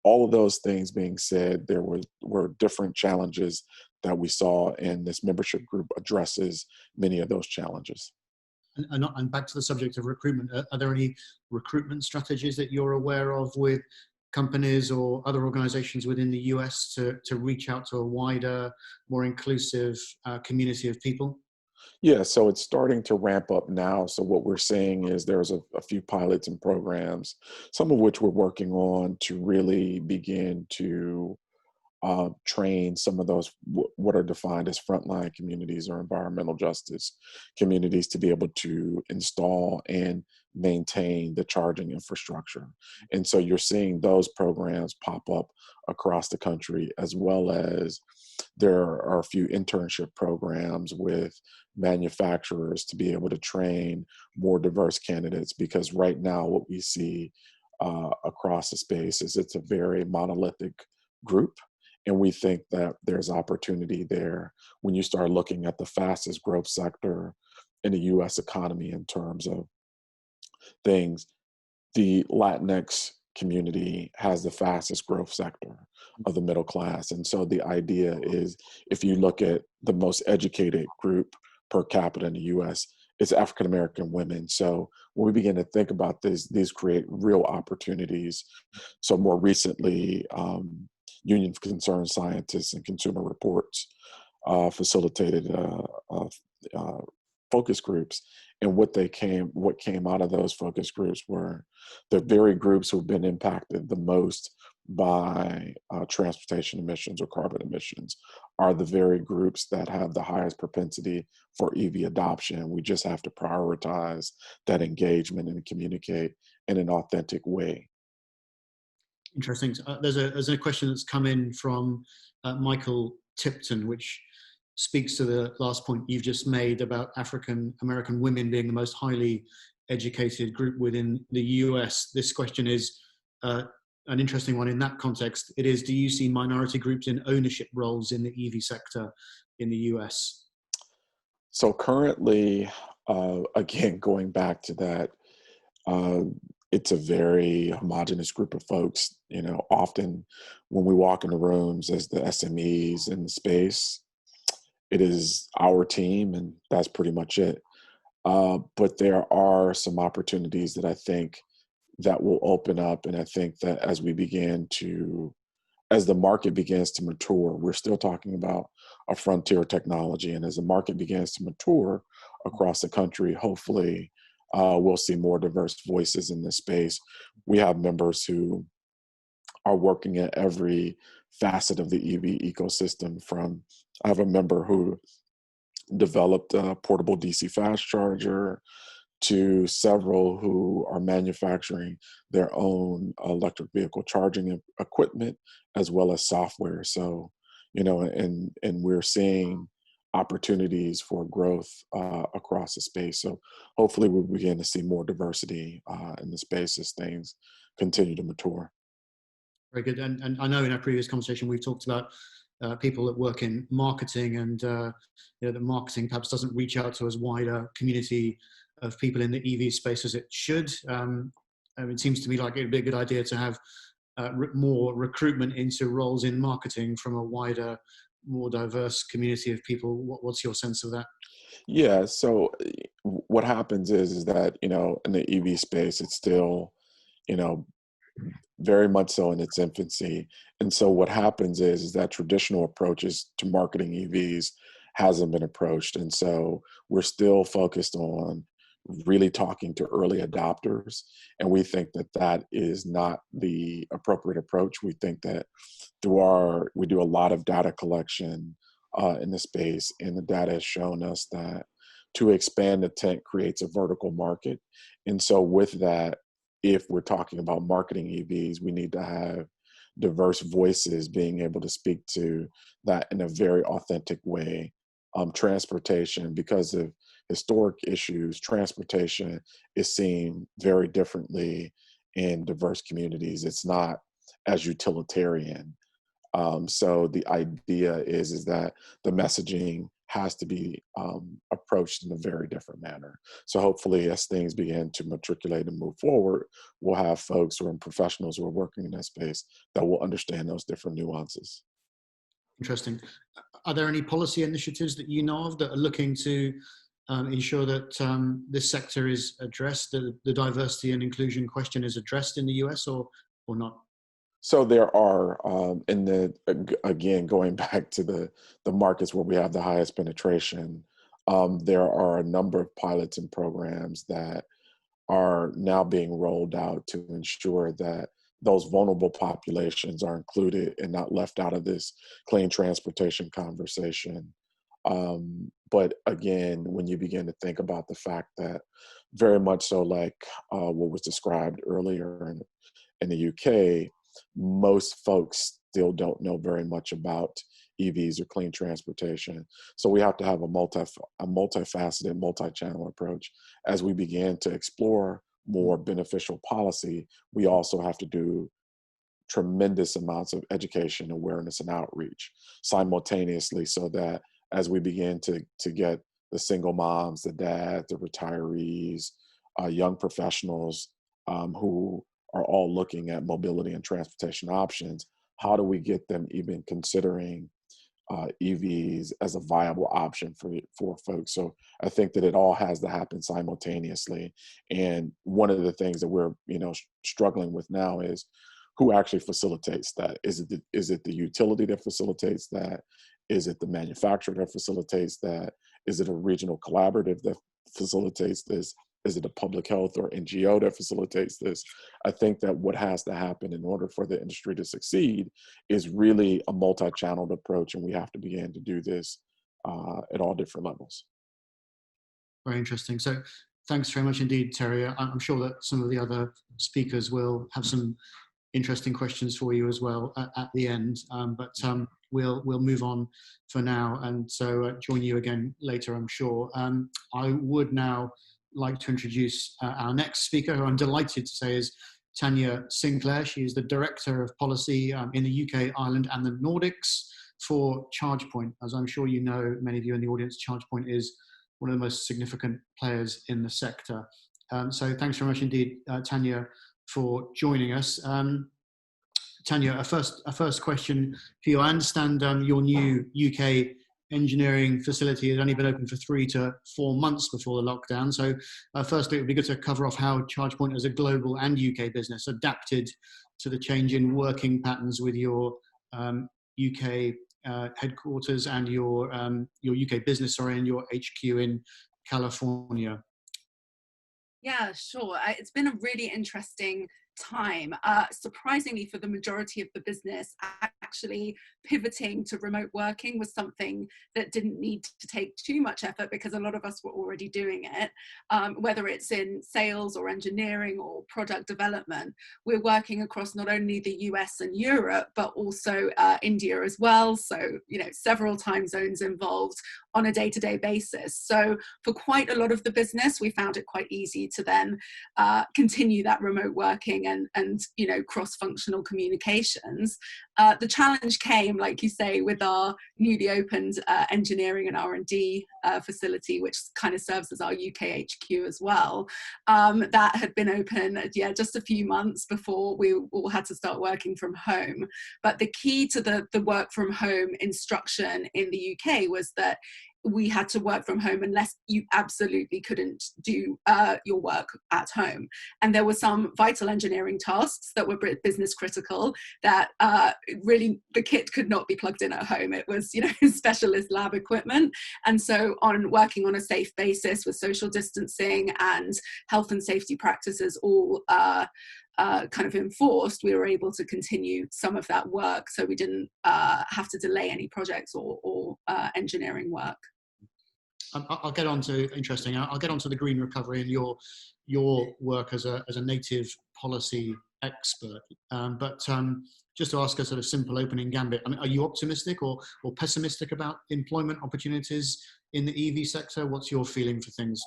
all of those things being said, there were different challenges that we saw, and this membership group addresses many of those challenges. And back to the subject of recruitment, are there any recruitment strategies that you're aware of with companies or other organizations within the US to reach out to a wider, more inclusive community of people? Yeah, so it's starting to ramp up now. So what we're seeing is there's a few pilots and programs, some of which we're working on to really begin to train some of those what are defined as frontline communities or environmental justice communities to be able to install and maintain the charging infrastructure. And so you're seeing those programs pop up across the country, as well as there are a few internship programs with manufacturers to be able to train more diverse candidates. Because right now what we see across the space is it's a very monolithic group. And we think that there's opportunity there when you start looking at the fastest growth sector in the US economy in terms of things. The Latinx community has the fastest growth sector of the middle class. And so the idea is, if you look at the most educated group per capita in the US, it's African American women. So when we begin to think about this, these create real opportunities. So more recently, Union of Concerned Scientists and Consumer Reports facilitated focus groups. And what came out of those focus groups were the very groups who've been impacted the most by transportation emissions or carbon emissions are the very groups that have the highest propensity for EV adoption. We just have to prioritize that engagement and communicate in an authentic way. Interesting. There's a question that's come in from Michael Tipton, which speaks to the last point you've just made about African American women being the most highly educated group within the US. This question is an interesting one in that context. It is, do you see minority groups in ownership roles in the EV sector in the US? So currently, again, going back to that, it's a very homogenous group of folks. Often when we walk in the rooms as the SMEs in the space, it is our team, and that's pretty much it. But there are some opportunities that I think that will open up. And I think that as the market begins to mature, we're still talking about a frontier technology. And as the market begins to mature across the country, hopefully we'll see more diverse voices in this space. We have members who are working at every facet of the EV ecosystem. I have a member who developed a portable DC fast charger, to several who are manufacturing their own electric vehicle charging equipment as well as software. So, and we're seeing opportunities for growth across the space. So hopefully we'll begin to see more diversity in the space as things continue to mature. Very good. And I know in our previous conversation we've talked about people that work in marketing, and that marketing perhaps doesn't reach out to as wide a community of people in the EV space as it should. It seems to me like it'd be a good idea to have more recruitment into roles in marketing from a wider, more diverse community of people. What's your sense of that? Yeah. So what happens is that, in the EV space, it's still, you know, very much so in its infancy. And so what happens is that traditional approaches to marketing EVs hasn't been approached. And so we're still focused on really talking to early adopters. And we think that that is not the appropriate approach. We think that we do a lot of data collection in the space, and the data has shown us that to expand the tent creates a vertical market. And so with that, if we're talking about marketing EVs, we need to have diverse voices being able to speak to that in a very authentic way. Transportation, because of historic issues, transportation is seen very differently in diverse communities. It's not as utilitarian. So the idea is that the messaging has to be approached in a very different manner. So hopefully as things begin to matriculate and move forward, we'll have folks who are professionals who are working in that space that will understand those different nuances. Interesting. Are there any policy initiatives that you know of that are looking to ensure that this sector is addressed, the diversity and inclusion question is addressed in the US, or not? So there are, again, going back to the markets where we have the highest penetration, there are a number of pilots and programs that are now being rolled out to ensure that those vulnerable populations are included and not left out of this clean transportation conversation. But again, when you begin to think about the fact that very much so like what was described earlier in the UK, most folks still don't know very much about EVs or clean transportation. So we have to have a multifaceted, multi-channel approach. As we begin to explore more beneficial policy, we also have to do tremendous amounts of education, awareness, and outreach simultaneously, so that as we begin to get the single moms, the dads, the retirees, young professionals who are all looking at mobility and transportation options, how do we get them even considering EVs as a viable option for folks? So I think that it all has to happen simultaneously. And one of the things that we're struggling with now is who actually facilitates that. Is it the utility that facilitates that? Is it the manufacturer that facilitates that? Is it a regional collaborative that facilitates this? Is it a public health or NGO that facilitates this? I think that what has to happen in order for the industry to succeed is really a multi-channeled approach, and we have to begin to do this at all different levels. Very interesting. So thanks very much indeed, Terry. I'm sure that some of the other speakers will have some interesting questions for you as well at the end, but we'll move on for now, and so join you again later, I'm sure. I would now like to introduce our next speaker, who I'm delighted to say is Tanya Sinclair. She is the Director of Policy in the UK, Ireland and the Nordics for ChargePoint. As I'm sure you know, many of you in the audience, ChargePoint is one of the most significant players in the sector. So thanks very much indeed, Tanya, for joining us. Tanya, a first question for you. I understand your new UK engineering facility has only been open for 3 to 4 months before the lockdown. So firstly, it would be good to cover off how ChargePoint as a global and UK business adapted to the change in working patterns with your UK headquarters and your UK business, and your HQ in California. Yeah, sure. It's been a really interesting time. Surprisingly, for the majority of the business, actually pivoting to remote working was something that didn't need to take too much effort because a lot of us were already doing it. Whether it's in sales or engineering or product development, we're working across not only the US and Europe, but also India as well. So, several time zones involved on a day-to-day basis. So for quite a lot of the business, we found it quite easy to then continue that remote working and cross-functional communications. The challenge came, like you say, with our newly opened engineering and R&D facility, which kind of serves as our UK HQ as well. That had been open, just a few months before we all had to start working from home. But the key to the work from home instruction in the UK was that we had to work from home unless you absolutely couldn't do your work at home. And there were some vital engineering tasks that were business critical that really the kit could not be plugged in at home. It was, specialist lab equipment. And so on working on a safe basis with social distancing and health and safety practices all kind of enforced, we were able to continue some of that work, so we didn't have to delay any projects or engineering work. I'll get on to I'll get on to the green recovery and your work as a native policy expert. But just to ask a sort of simple opening gambit, I mean, are you optimistic or pessimistic about employment opportunities in the EV sector? What's your feeling for things?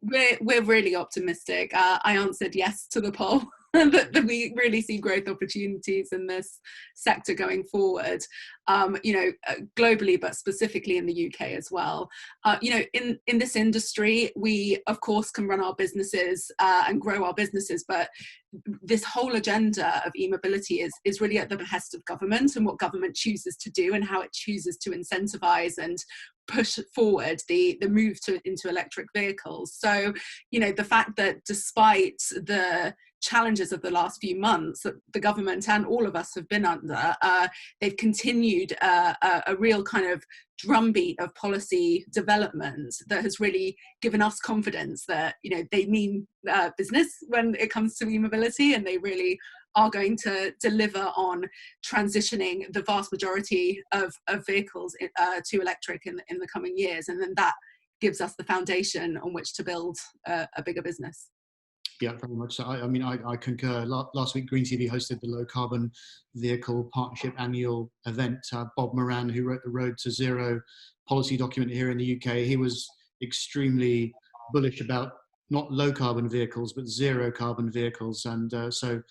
We're really optimistic. I answered yes to the poll that we really see growth opportunities in this sector going forward, globally, but specifically in the UK as well. In this industry, we of course can run our businesses and grow our businesses, but this whole agenda of e-mobility is really at the behest of government and what government chooses to do and how it chooses to incentivize and push forward the move into electric vehicles. So, the fact that despite the challenges of the last few months that the government and all of us have been under, they've continued a real kind of drumbeat of policy development that has really given us confidence that they mean business when it comes to e-mobility, and they really are going to deliver on transitioning the vast majority of vehicles to electric in the coming years, and then that gives us the foundation on which to build a bigger business. Yeah, very much so. I concur. Last week, GreenTV hosted the Low Carbon Vehicle Partnership annual event. Bob Moran, who wrote the Road to Zero policy document here in the UK, he was extremely bullish about not low carbon vehicles, but zero carbon vehicles. And so,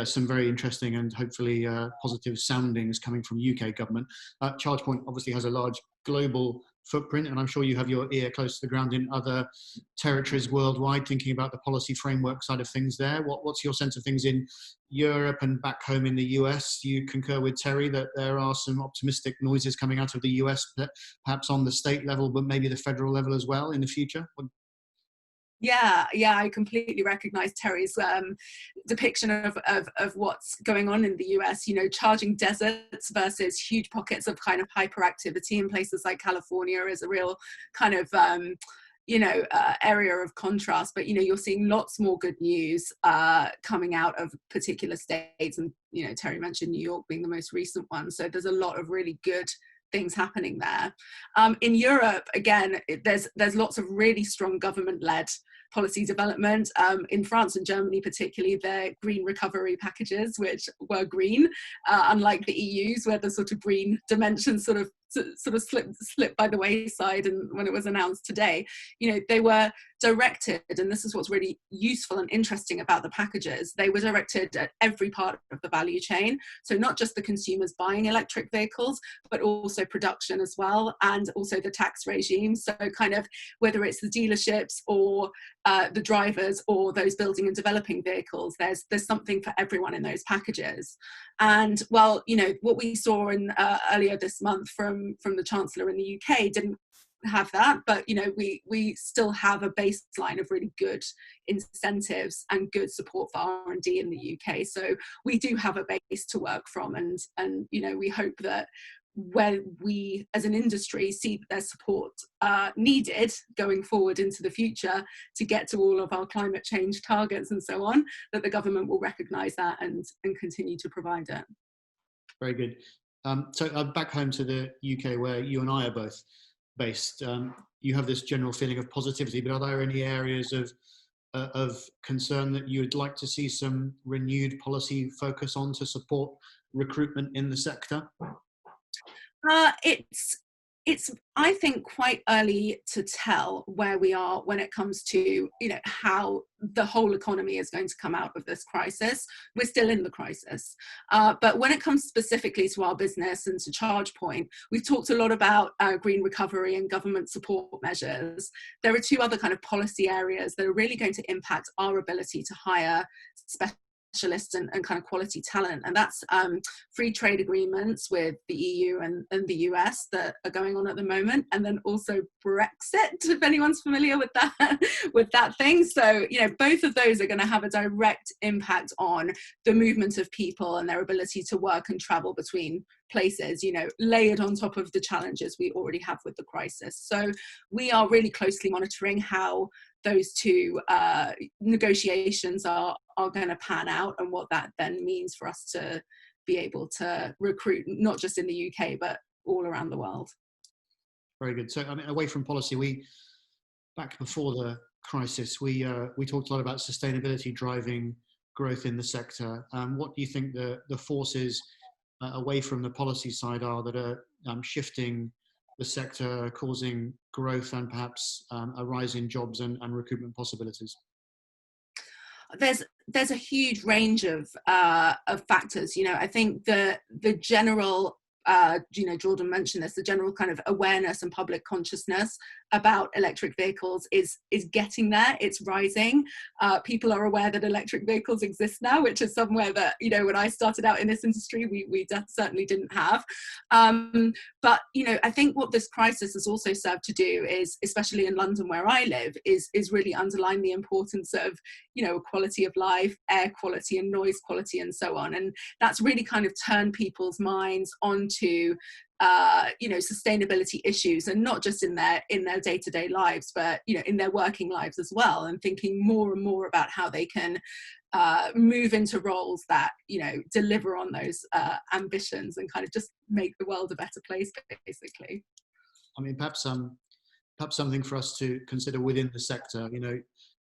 some very interesting and hopefully positive soundings coming from UK government. ChargePoint obviously has a large global footprint, and I'm sure you have your ear close to the ground in other territories worldwide, thinking about the policy framework side of things there. What's your sense of things in Europe and back home in the US? Do you concur with Terry that there are some optimistic noises coming out of the US, perhaps on the state level, but maybe the federal level as well in the future? Yeah, I completely recognize Terry's depiction of what's going on in the US, charging deserts versus huge pockets of kind of hyperactivity in places like California is a real kind of, area of contrast. But, you're seeing lots more good news coming out of particular states. And, Terry mentioned New York being the most recent one. So there's a lot of really good things happening there. In Europe, again, there's lots of really strong government-led policy development. In France and Germany particularly, their green recovery packages, which were green, unlike the EU's, where the sort of green dimension sort of slipped by the wayside. And when it was announced today, they were directed, and this is what's really useful and interesting about the packages, they were directed at every part of the value chain. So not just the consumers buying electric vehicles, but also production as well, and also the tax regime. So kind of whether it's the dealerships or the drivers or those building and developing vehicles, there's something for everyone in those packages. And well, what we saw in earlier this month from the Chancellor in the UK didn't have that, but we still have a baseline of really good incentives and good support for R&D in the UK. So we do have a base to work from, and we hope that when we as an industry see that there's support needed going forward into the future to get to all of our climate change targets and so on, that the government will recognise that and continue to provide it. Very good. So back home to the UK, where you and I are both based, you have this general feeling of positivity, but are there any areas of concern that you would like to see some renewed policy focus on to support recruitment in the sector? It's I think quite early to tell where we are when it comes to how the whole economy is going to come out of this crisis. We're still in the crisis, but when it comes specifically to our business and to ChargePoint, we've talked a lot about green recovery and government support measures. There are two other kind of policy areas that are really going to impact our ability to hire specialists and kind of quality talent, and that's free trade agreements with the EU and the US that are going on at the moment, and then also Brexit, if anyone's familiar with that thing. So both of those are going to have a direct impact on the movement of people and their ability to work and travel between places, layered on top of the challenges we already have with the crisis. So we are really closely monitoring how those two negotiations are going to pan out, and what that then means for us to be able to recruit, not just in the UK, but all around the world. Very good. So, I mean, away from policy, back before the crisis, we talked a lot about sustainability driving growth in the sector. What do you think the forces away from the policy side are that are shifting the sector, causing growth and perhaps a rise in jobs and recruitment possibilities? There's a huge range of factors. I think the general Jordan mentioned this, the general kind of awareness and public consciousness about electric vehicles is getting there. It's rising. People are aware that electric vehicles exist now, which is somewhere that, when I started out in this industry, we certainly didn't have. But, I think what this crisis has also served to do is, especially in London where I live, is really underline the importance of, quality of life, air quality and noise quality and so on. And that's really kind of turned people's minds onto sustainability issues, and not just in their day-to-day lives, but in their working lives as well, and thinking more and more about how they can move into roles that deliver on those ambitions and kind of just make the world a better place, basically. I mean, perhaps something for us to consider within the sector.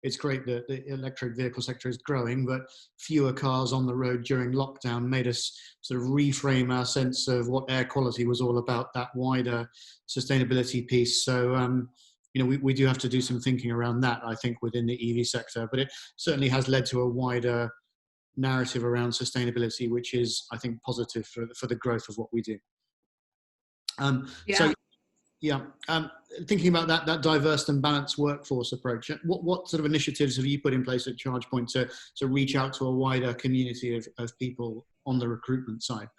It's great that the electric vehicle sector is growing, but fewer cars on the road during lockdown made us sort of reframe our sense of what air quality was all about, that wider sustainability piece. So, we do have to do some thinking around that, I think, within the EV sector, but it certainly has led to a wider narrative around sustainability, which is, I think, positive for the growth of what we do. So, yeah, thinking about that diverse and balanced workforce approach, what sort of initiatives have you put in place at ChargePoint to reach out to a wider community of people on the recruitment side?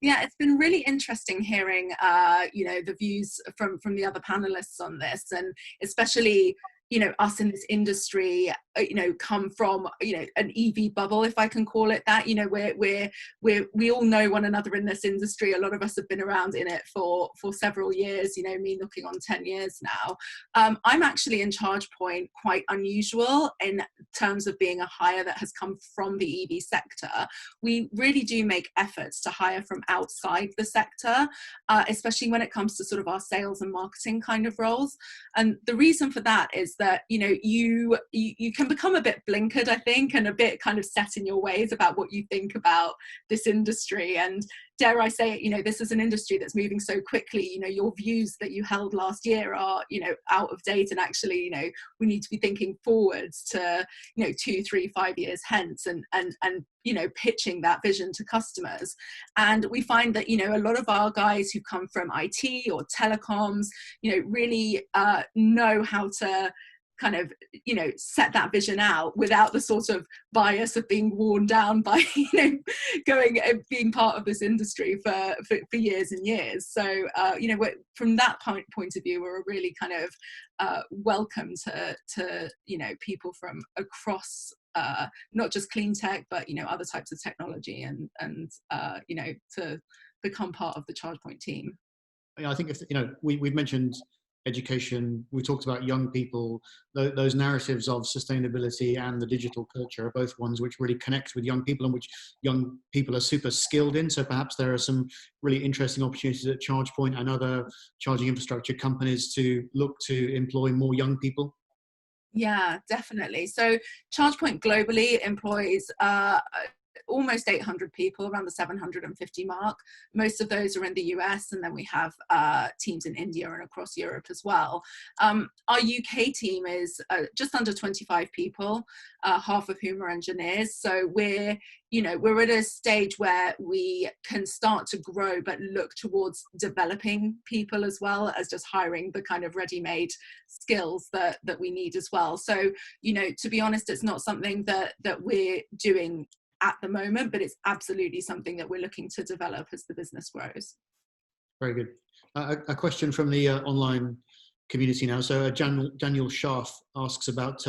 Yeah, it's been really interesting hearing, the views from the other panelists on this, and especially, us in this industry, come from, an EV bubble, if I can call it that. We all know one another in this industry. A lot of us have been around in it for several years, me looking on 10 years now. I'm actually in ChargePoint quite unusual in terms of being a hire that has come from the EV sector. We really do make efforts to hire from outside the sector, especially when it comes to sort of our sales and marketing kind of roles. And the reason for that is that, you can become a bit blinkered, I think, and a bit kind of set in your ways about what you think about this industry. And dare I say it, this is an industry that's moving so quickly. Your views that you held last year are, out of date, and actually, we need to be thinking forwards to, 2, 3, 5 years hence, and pitching that vision to customers. And we find that, a lot of our guys who come from IT or telecoms, really know how to kind of set that vision out without the sort of bias of being worn down by being part of this industry for years and years. So from that point of view, we're really kind of welcome to people from across not just clean tech, but other types of technology, and to become part of the ChargePoint team. I think we've mentioned education. We talked about young people. Those narratives of sustainability and the digital culture are both ones which really connect with young people and which young people are super skilled in. So perhaps there are some really interesting opportunities at ChargePoint and other charging infrastructure companies to look to employ more young people. Yeah, definitely. So ChargePoint globally employs almost 800 people, around the 750 mark. Most of those are in the US, and then we have teams in India and across Europe as well. Our UK team is just under 25 people, half of whom are engineers. So we're at a stage where we can start to grow, but look towards developing people as well as just hiring the kind of ready-made skills that we need as well. So, to be honest, it's not something that we're doing at the moment, but it's absolutely something that we're looking to develop as the business grows. Very good. A question from the online community now. So Daniel Scharf asks about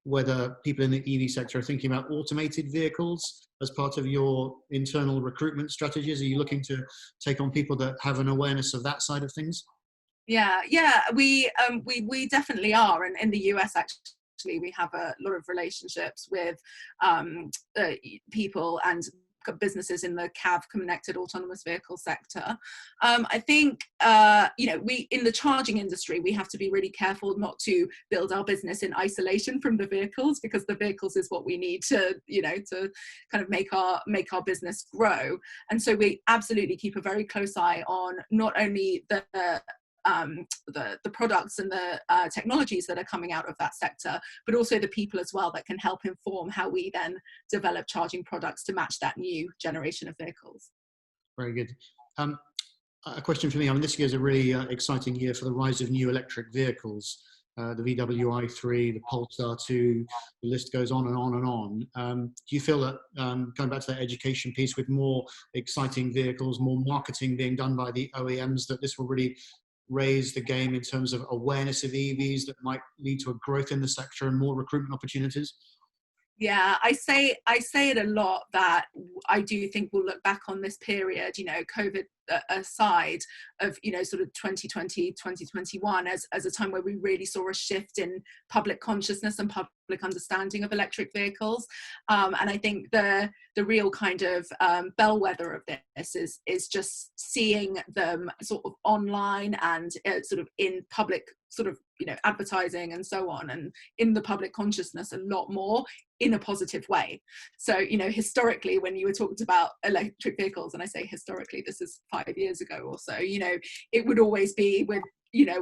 whether people in the EV sector are thinking about automated vehicles as part of your internal recruitment strategies. Are you looking to take on people that have an awareness of that side of things? Yeah, we definitely are, and in the US actually we have a lot of relationships with people and businesses in the CAV, connected autonomous vehicle sector. I think we in the charging industry, we have to be really careful not to build our business in isolation from the vehicles, because the vehicles is what we need to to kind of make our business grow. And so we absolutely keep a very close eye on not only the products and the technologies that are coming out of that sector, but also the people as well that can help inform how we then develop charging products to match that new generation of vehicles. Very good. A question for me. I mean, this year is a really exciting year for the rise of new electric vehicles. The VW i3, the Polestar 2, the list goes on and on and on. Do you feel that, going back to that education piece, with more exciting vehicles, more marketing being done by the OEMs, that this will really raise the game in terms of awareness of EVs that might lead to a growth in the sector and more recruitment opportunities? Yeah, I say it a lot that I do think we'll look back on this period, COVID aside, of sort of 2020, 2021 as a time where we really saw a shift in public consciousness and public understanding of electric vehicles. And I think the real kind of bellwether of this is just seeing them sort of online and sort of in public sort of advertising and so on, and in the public consciousness a lot more in a positive way. So historically, when you were talked about electric vehicles, and I say historically, this is 5 years ago or so, it would always be with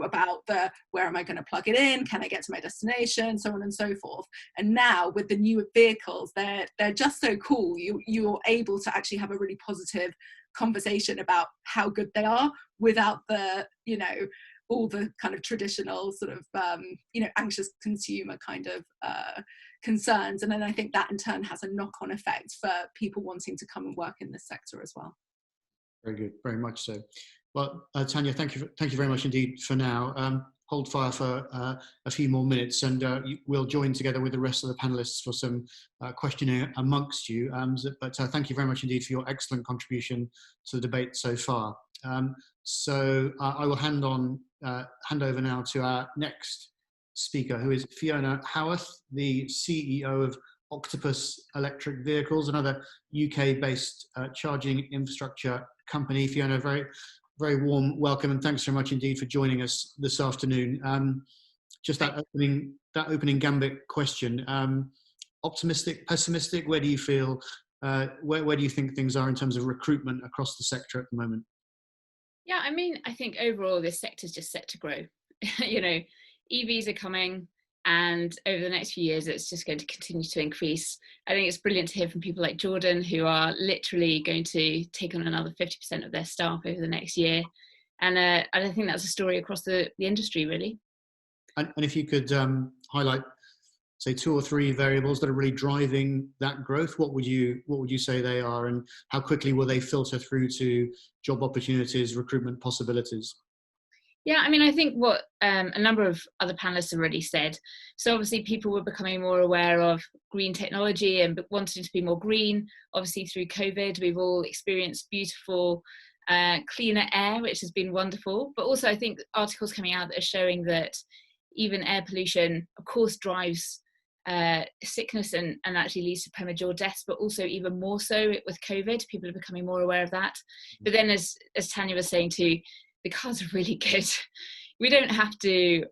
about the where am I going to plug it in, can I get to my destination, so on and so forth. And now with the newer vehicles, they're just so cool. You're able to actually have a really positive conversation about how good they are without the all the kind of traditional sort of anxious consumer kind of concerns. And then I think that in turn has a knock-on effect for people wanting to come and work in this sector as well. Very good, very much so. Well, Tanya, thank you very much indeed for now. Hold fire for a few more minutes, and we'll join together with the rest of the panelists for some questioning amongst you. But thank you very much indeed for your excellent contribution to the debate so far. So I will hand over now to our next speaker, who is Fiona Howarth, the CEO of Octopus Electric Vehicles, another UK-based charging infrastructure company. Fiona, very, very warm welcome, and thanks very much indeed for joining us this afternoon. Just that opening gambit question: optimistic, pessimistic? Where do you feel? Where do you think things are in terms of recruitment across the sector at the moment? Yeah, I mean, I think overall this sector is just set to grow. EVs are coming, and over the next few years, it's just going to continue to increase. I think it's brilliant to hear from people like Jordan, who are literally going to take on another 50% of their staff over the next year. And I think that's a story across the industry, really. And if you could highlight, say, 2 or 3 variables that are really driving that growth, what would you say they are, and how quickly will they filter through to job opportunities, recruitment possibilities? Yeah, I mean, I think what a number of other panelists have already said. So obviously people were becoming more aware of green technology and wanting to be more green. Obviously through COVID, we've all experienced beautiful cleaner air, which has been wonderful. But also I think articles coming out that are showing that even air pollution, of course, drives sickness and actually leads to premature deaths, but also even more so with COVID. People are becoming more aware of that. But then, as Tanya was saying too, the cars are really good. We don't have to,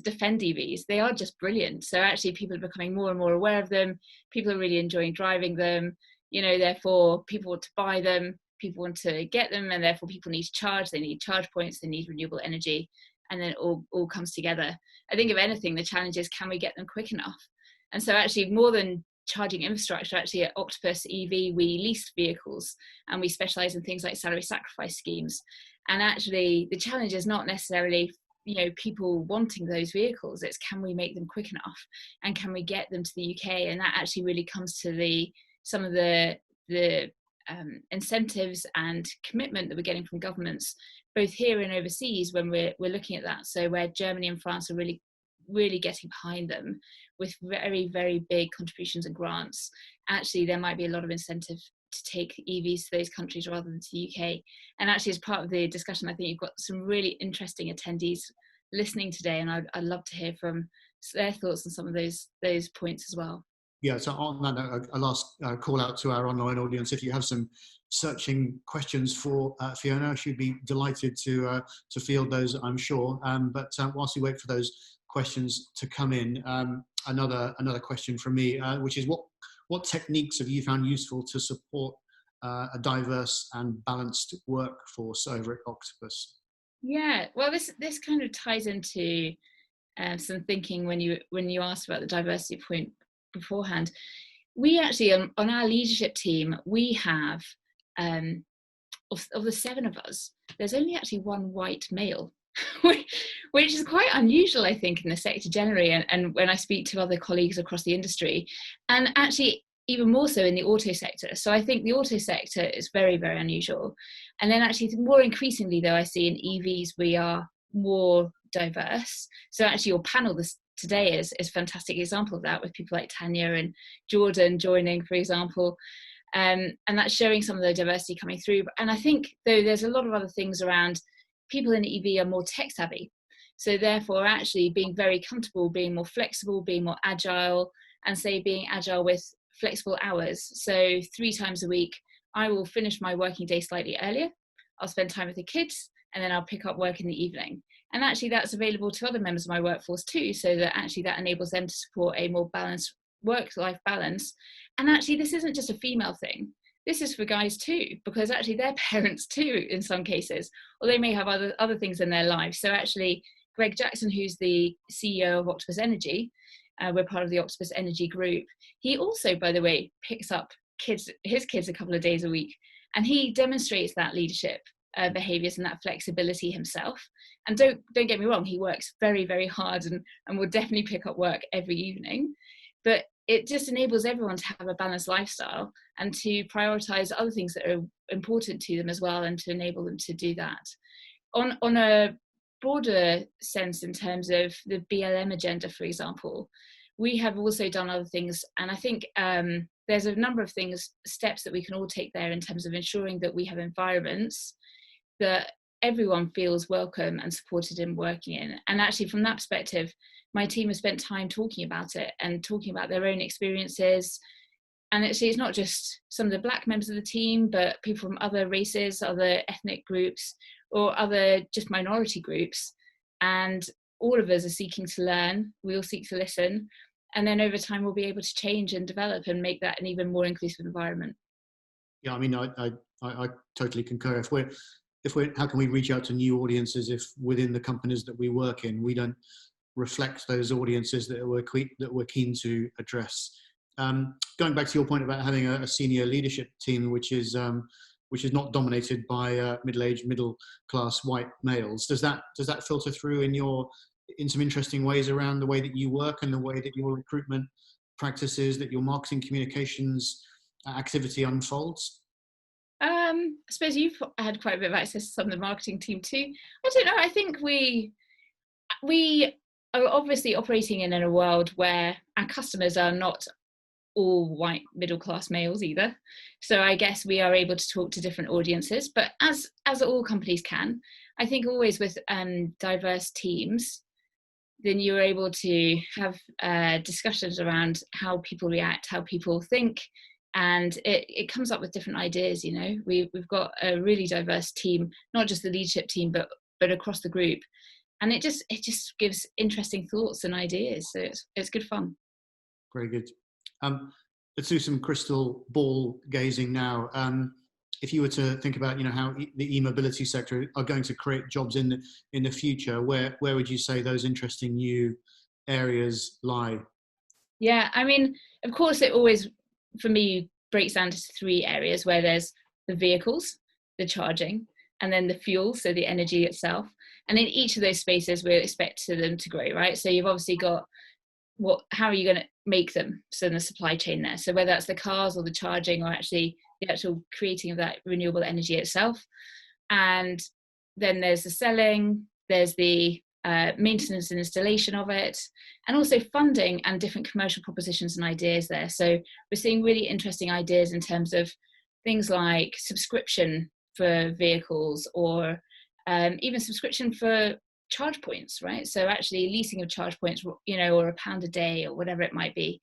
defend EVs. They are just brilliant. So actually, people are becoming more and more aware of them. People are really enjoying driving them. Therefore, people want to buy them. People want to get them, and therefore, people need to charge. They need charge points. They need renewable energy. And then it all comes together. I think if anything, the challenge is, can we get them quick enough? And so actually, more than charging infrastructure, actually at Octopus EV, we lease vehicles and we specialize in things like salary sacrifice schemes. And actually, the challenge is not necessarily, people wanting those vehicles. It's, can we make them quick enough? And can we get them to the UK? And that actually really comes to some of the incentives and commitment that we're getting from governments, both here and overseas, when we're looking at that. So where Germany and France are really, really getting behind them with very, very big contributions and grants, actually there might be a lot of incentive to take EVs to those countries rather than to the UK. And actually, as part of the discussion, I think you've got some really interesting attendees listening today, and I'd love to hear from their thoughts on some of those points as well. Yeah, so on that, a last call out to our online audience. If you have some searching questions for Fiona, she'd be delighted to field those, I'm sure. But whilst we wait for those questions to come in, another question from me, which is what techniques have you found useful to support a diverse and balanced workforce over at Octopus? Yeah, well, this kind of ties into some thinking when you asked about the diversity point beforehand. We actually, on our leadership team, we have of the 7 of us, there's only actually 1 white male, which is quite unusual, I think, in the sector generally, and when I speak to other colleagues across the industry, and actually even more so in the auto sector. So I think the auto sector is very, very unusual. And then actually more increasingly, though, I see in EVs we are more diverse. So actually your panel today is a fantastic example of that, with people like Tanya and Jordan joining, for example, and that's showing some of the diversity coming through. And I think, though, there's a lot of other things around. People in EV are more tech savvy, so therefore actually being very comfortable, being more flexible, being more agile, and being agile with flexible hours. So 3 times a week I will finish my working day slightly earlier, I'll spend time with the kids, and then I'll pick up work in the evening. And actually that's available to other members of my workforce too, so that actually that enables them to support a more balanced work-life balance. And actually this isn't just a female thing, this is for guys too, because actually they're parents too in some cases, or they may have other things in their lives. So actually Greg Jackson, who's the CEO of Octopus Energy, we're part of the Octopus Energy group, he also, by the way, picks up his kids a couple of days a week, and he demonstrates that leadership behaviors and that flexibility himself. And don't get me wrong, he works very, very hard and will definitely pick up work every evening, but it just enables everyone to have a balanced lifestyle and to prioritize other things that are important to them as well, and to enable them to do that. On a broader sense, in terms of the BLM agenda, for example, we have also done other things, and I think there's a number of steps that we can all take there in terms of ensuring that we have environments that everyone feels welcome and supported in working in. And actually from that perspective, my team has spent time talking about it and talking about their own experiences. And actually it's not just some of the Black members of the team, but people from other races, other ethnic groups, or other just minority groups. And all of us are seeking to learn, we all seek to listen, and then over time we'll be able to change and develop and make that an even more inclusive environment. Yeah, I mean, I totally concur. If we're, how can we reach out to new audiences if within the companies that we work in, we don't reflect those audiences that we're keen to address? Going back to your point about having a senior leadership team, which is not dominated by middle-aged, middle-class white males, does that filter through in some interesting ways around the way that you work and the way that your recruitment practices, that your marketing communications activity unfolds? I suppose you've had quite a bit of access to some of the marketing team too. I don't know, I think we are obviously operating in a world where our customers are not all white middle class males either. So I guess we are able to talk to different audiences, but as all companies can, I think always with diverse teams, then you're able to have discussions around how people react, how people think, and it comes up with different ideas. You know, we've got a really diverse team, not just the leadership team, but across the group, and it just gives interesting thoughts and ideas. So it's good fun. Very good. Let's do some crystal ball gazing now. If you were to think about, you know, how the e-mobility sector are going to create jobs in the future, where would you say those interesting new areas lie? Yeah, I mean, of course, it always, for me, breaks down to three areas, where there's the vehicles, the charging, and then the fuel, so the energy itself. And in each of those spaces, we expect them to grow, right? So you've obviously got how are you going to make them? So in the supply chain there. So whether that's the cars or the charging, or actually the actual creating of that renewable energy itself. And then there's the selling, there's the maintenance and installation of it, and also funding and different commercial propositions and ideas there. So we're seeing really interesting ideas in terms of things like subscription for vehicles, or even subscription for charge points, right? So actually leasing of charge points, you know, or £1 a day or whatever it might be,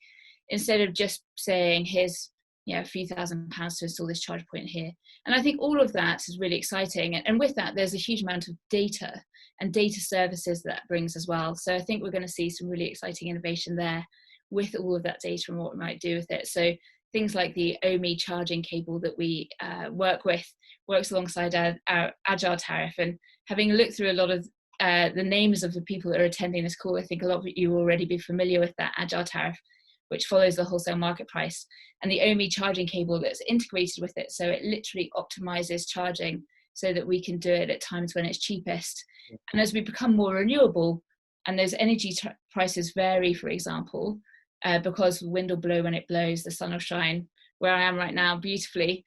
instead of just saying, here's, you know, a few £1,000s to install this charge point here. And I think all of that is really exciting. And with that, there's a huge amount of data and data services that brings as well. So I think we're going to see some really exciting innovation there with all of that data and what we might do with it. So things like the OMI charging cable that we work with works alongside our Agile tariff. And having looked through a lot of the names of the people that are attending this call, I think a lot of you will already be familiar with that Agile tariff, which follows the wholesale market price, and the OMI charging cable that's integrated with it. So it literally optimizes charging so that we can do it at times when it's cheapest. And as we become more renewable, and those energy prices vary, for example, because wind will blow when it blows, the sun will shine where I am right now beautifully,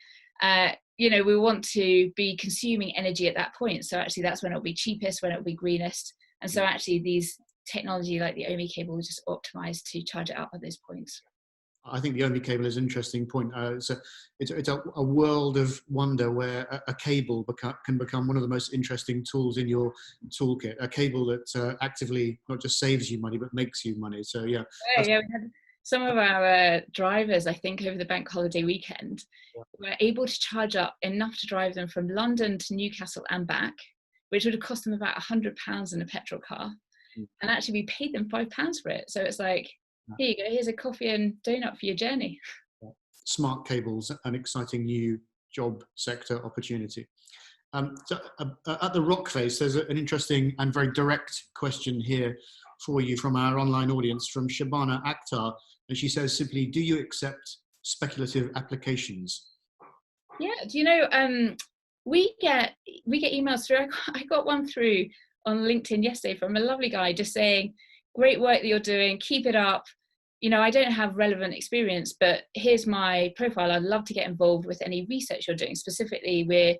you know, we want to be consuming energy at that point. So actually that's when it'll be cheapest, when it'll be greenest. And so actually these technology like the OMI cable is just optimized to charge it up at those points. I think the OMI cable is an interesting point. It's a world of wonder where a cable can become one of the most interesting tools in your toolkit. A cable that actively not just saves you money, but makes you money. So yeah. Yeah, we had some of our drivers, I think, over the bank holiday weekend, were able to charge up enough to drive them from London to Newcastle and back, which would have cost them about £100 in a petrol car. And actually we paid them £5 for it. So it's like, here you go, here's a coffee and donut for your journey. Smart cables, an exciting new job sector opportunity. So at the rock face, there's an interesting and very direct question here for you from our online audience, from Shabana Akhtar. And she says simply, do you accept speculative applications? Yeah, do you know, we get emails through. I got one through on LinkedIn yesterday from a lovely guy just saying, great work that you're doing, keep it up. You know, I don't have relevant experience, but here's my profile. I'd love to get involved with any research you're doing. Specifically, we're,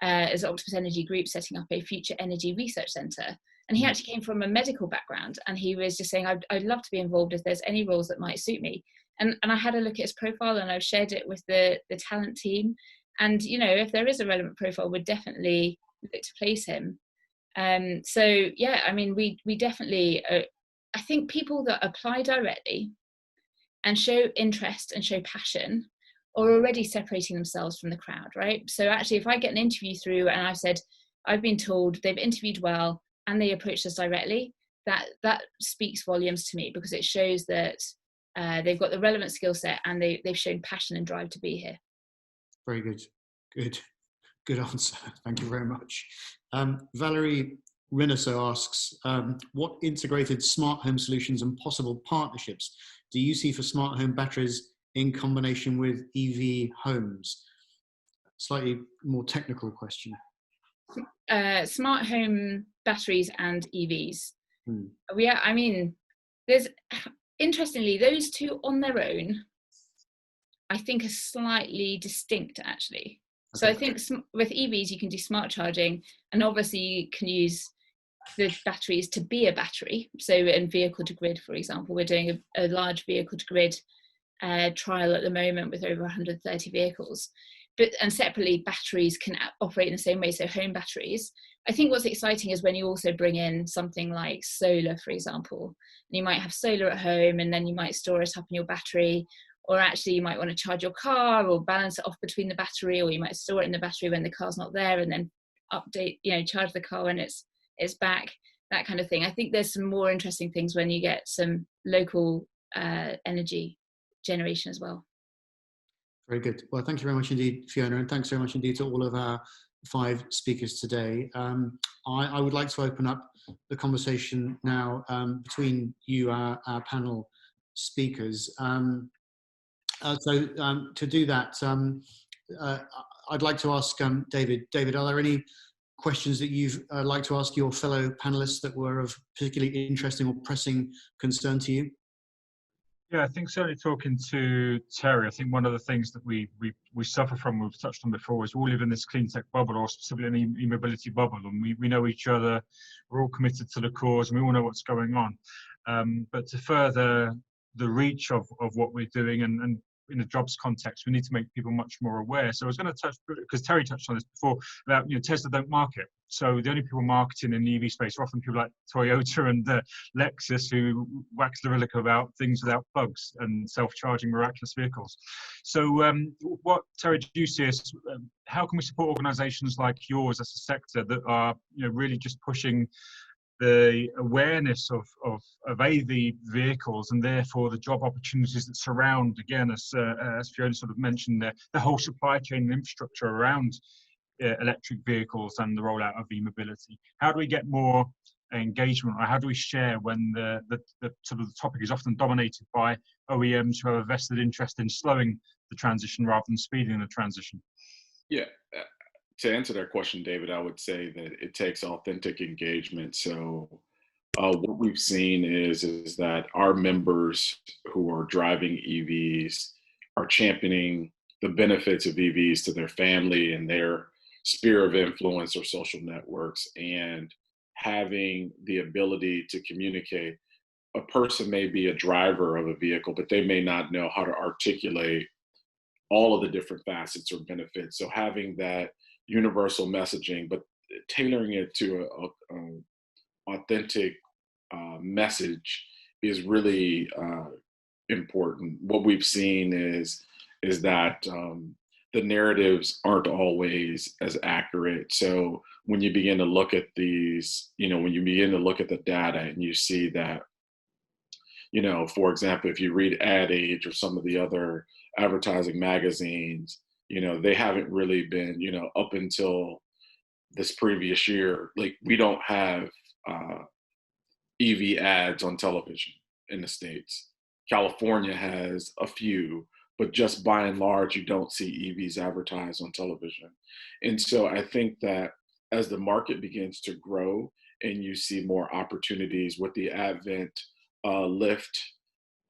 as Octopus Energy Group, setting up a future energy research centre. And he actually came from a medical background, and he was just saying, I'd love to be involved if there's any roles that might suit me. And I had a look at his profile, and I've shared it with the talent team. And, you know, if there is a relevant profile, we'd definitely look to place him. So, yeah, I mean, we definitely, I think people that apply directly and show interest and show passion are already separating themselves from the crowd, right? So actually, if I get an interview through and I've said, I've been told they've interviewed well and they approached us directly, that speaks volumes to me, because it shows that they've got the relevant skill set and they've shown passion and drive to be here. Very good. Good answer. Thank you very much. Valerie Rinoso asks, what integrated smart home solutions and possible partnerships do you see for smart home batteries in combination with EV homes? Slightly more technical question. Smart home batteries and EVs. Yeah, I mean, there's, interestingly, those two on their own, I think, are slightly distinct, actually. Okay. So I think with EVs, you can do smart charging, and obviously you can use the batteries to be a battery. So in vehicle to grid, for example, we're doing a large vehicle to grid trial at the moment with over 130 vehicles. And separately, batteries can operate in the same way, so home batteries. I think what's exciting is when you also bring in something like solar, for example. And you might have solar at home, and then you might store it up in your battery, or actually you might want to charge your car or balance it off between the battery, or you might store it in the battery when the car's not there, and then charge the car when it's back, that kind of thing. I think there's some more interesting things when you get some local energy generation as well. Very good. Well, thank you very much indeed, Fiona, and thanks very much indeed to all of our 5 speakers today. I would like to open up the conversation now between you, our panel speakers. To do that, I'd like to ask David. David, are there any questions that you'd like to ask your fellow panelists that were of particularly interesting or pressing concern to you? Yeah, I think certainly talking to Terry, I think one of the things that we suffer from, we've touched on before, is we all live in this clean tech bubble, or specifically an e-mobility bubble, and we know each other, we're all committed to the cause, and we all know what's going on. But to further the reach of what we're doing, and in a jobs context, we need to make people much more aware. So I was going to touch, because Terry touched on this before, about Tesla don't market. So the only people marketing in the EV space are often people like Toyota and Lexus, who wax lyrical about things without bugs and self-charging miraculous vehicles. So what, Terry, do you see as, how can we support organisations like yours as a sector that are really just pushing the awareness of AV vehicles, and therefore the job opportunities that surround, again, as Fiona sort of mentioned, the whole supply chain and infrastructure around electric vehicles and the rollout of e-mobility? How do we get more engagement, or how do we share when the sort of the topic is often dominated by OEMs who have a vested interest in slowing the transition rather than speeding the transition? Yeah. To answer that question, David, I would say that it takes authentic engagement. So what we've seen is that our members who are driving EVs are championing the benefits of EVs to their family and their sphere of influence or social networks, and having the ability to communicate. A person may be a driver of a vehicle, but they may not know how to articulate all of the different facets or benefits. So having that universal messaging, but tailoring it to an authentic message is really important. What we've seen is that the narratives aren't always as accurate. So when you begin to look at these, when you begin to look at the data and you see that, for example, if you read Ad Age or some of the other advertising magazines, they haven't really been, up until this previous year, like we don't have EV ads on television in the States. California has a few, but just by and large, you don't see EVs advertised on television. And so I think that as the market begins to grow and you see more opportunities with the advent, Lyft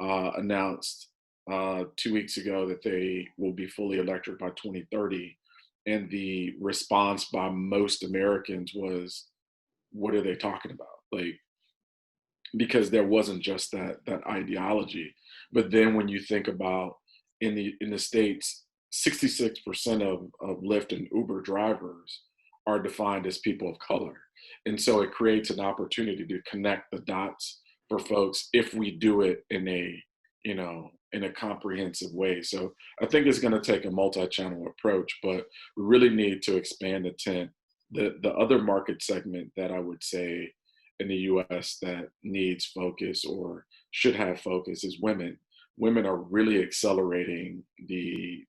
announced 2 weeks ago that they will be fully electric by 2030. And the response by most Americans was, what are they talking about? Like, because there wasn't just that ideology. But then when you think about in the States, 66% of Lyft and Uber drivers are defined as people of color. And so it creates an opportunity to connect the dots for folks if we do it in a comprehensive way. So I think it's going to take a multi-channel approach, but we really need to expand the tent. The other market segment that I would say in the US that needs focus or should have focus is women. Women are really accelerating the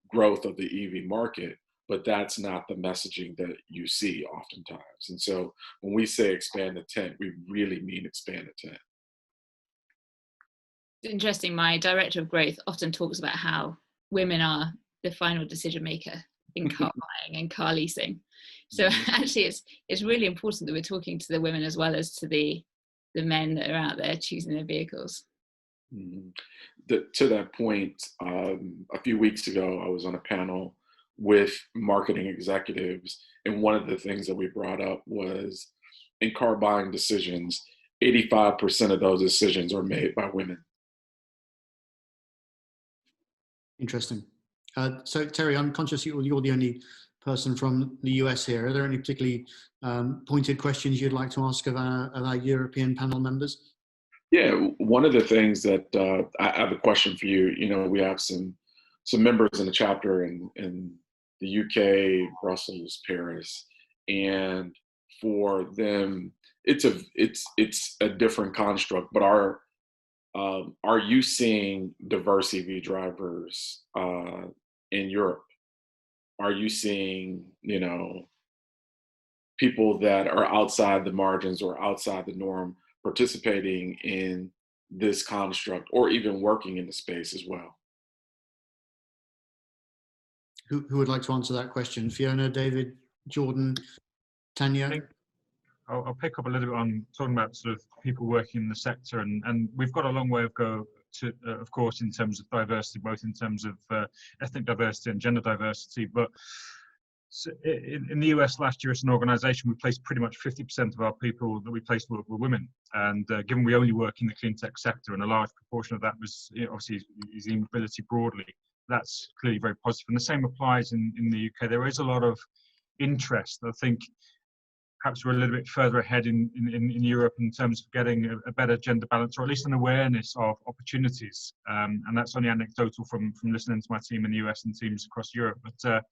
growth of the EV market, but that's not the messaging that you see oftentimes. And so when we say expand the tent, we really mean expand the tent. It's interesting, my director of growth often talks about how women are the final decision maker in car buying and car leasing. So actually it's really important that we're talking to the women as well as to the men that are out there choosing their vehicles. Mm-hmm. To that point, a few weeks ago, I was on a panel with marketing executives, and one of the things that we brought up was in car buying decisions, 85% of those decisions are made by women. Interesting. So Terry, I'm conscious you're the only person from the US here. Are there any particularly pointed questions you'd like to ask of our European panel members? Yeah, one of the things that I have a question for you. You know, we have some members in the chapter in the UK, Brussels, Paris, and for them, it's a different construct. But are you seeing diverse EV drivers in Europe? Are you seeing, you know, people that are outside the margins or outside the norm participating in this construct or even working in the space as well? Who would like to answer that question? Fiona, David, Jordan, Tanya? I think I'll pick up a little bit on talking about sort of people working in the sector, and we've got a long way to go to, of course, in terms of diversity, both in terms of ethnic diversity and gender diversity. But in the US last year, as an organisation, we placed pretty much 50% of our people that we placed were women. And given we only work in the clean tech sector, and a large proportion of that was obviously is e-mobility broadly, that's clearly very positive. And the same applies in the UK. There is a lot of interest. I think perhaps we're a little bit further ahead in Europe in terms of getting a better gender balance, or at least an awareness of opportunities. And that's only anecdotal from listening to my team in the US and teams across Europe. But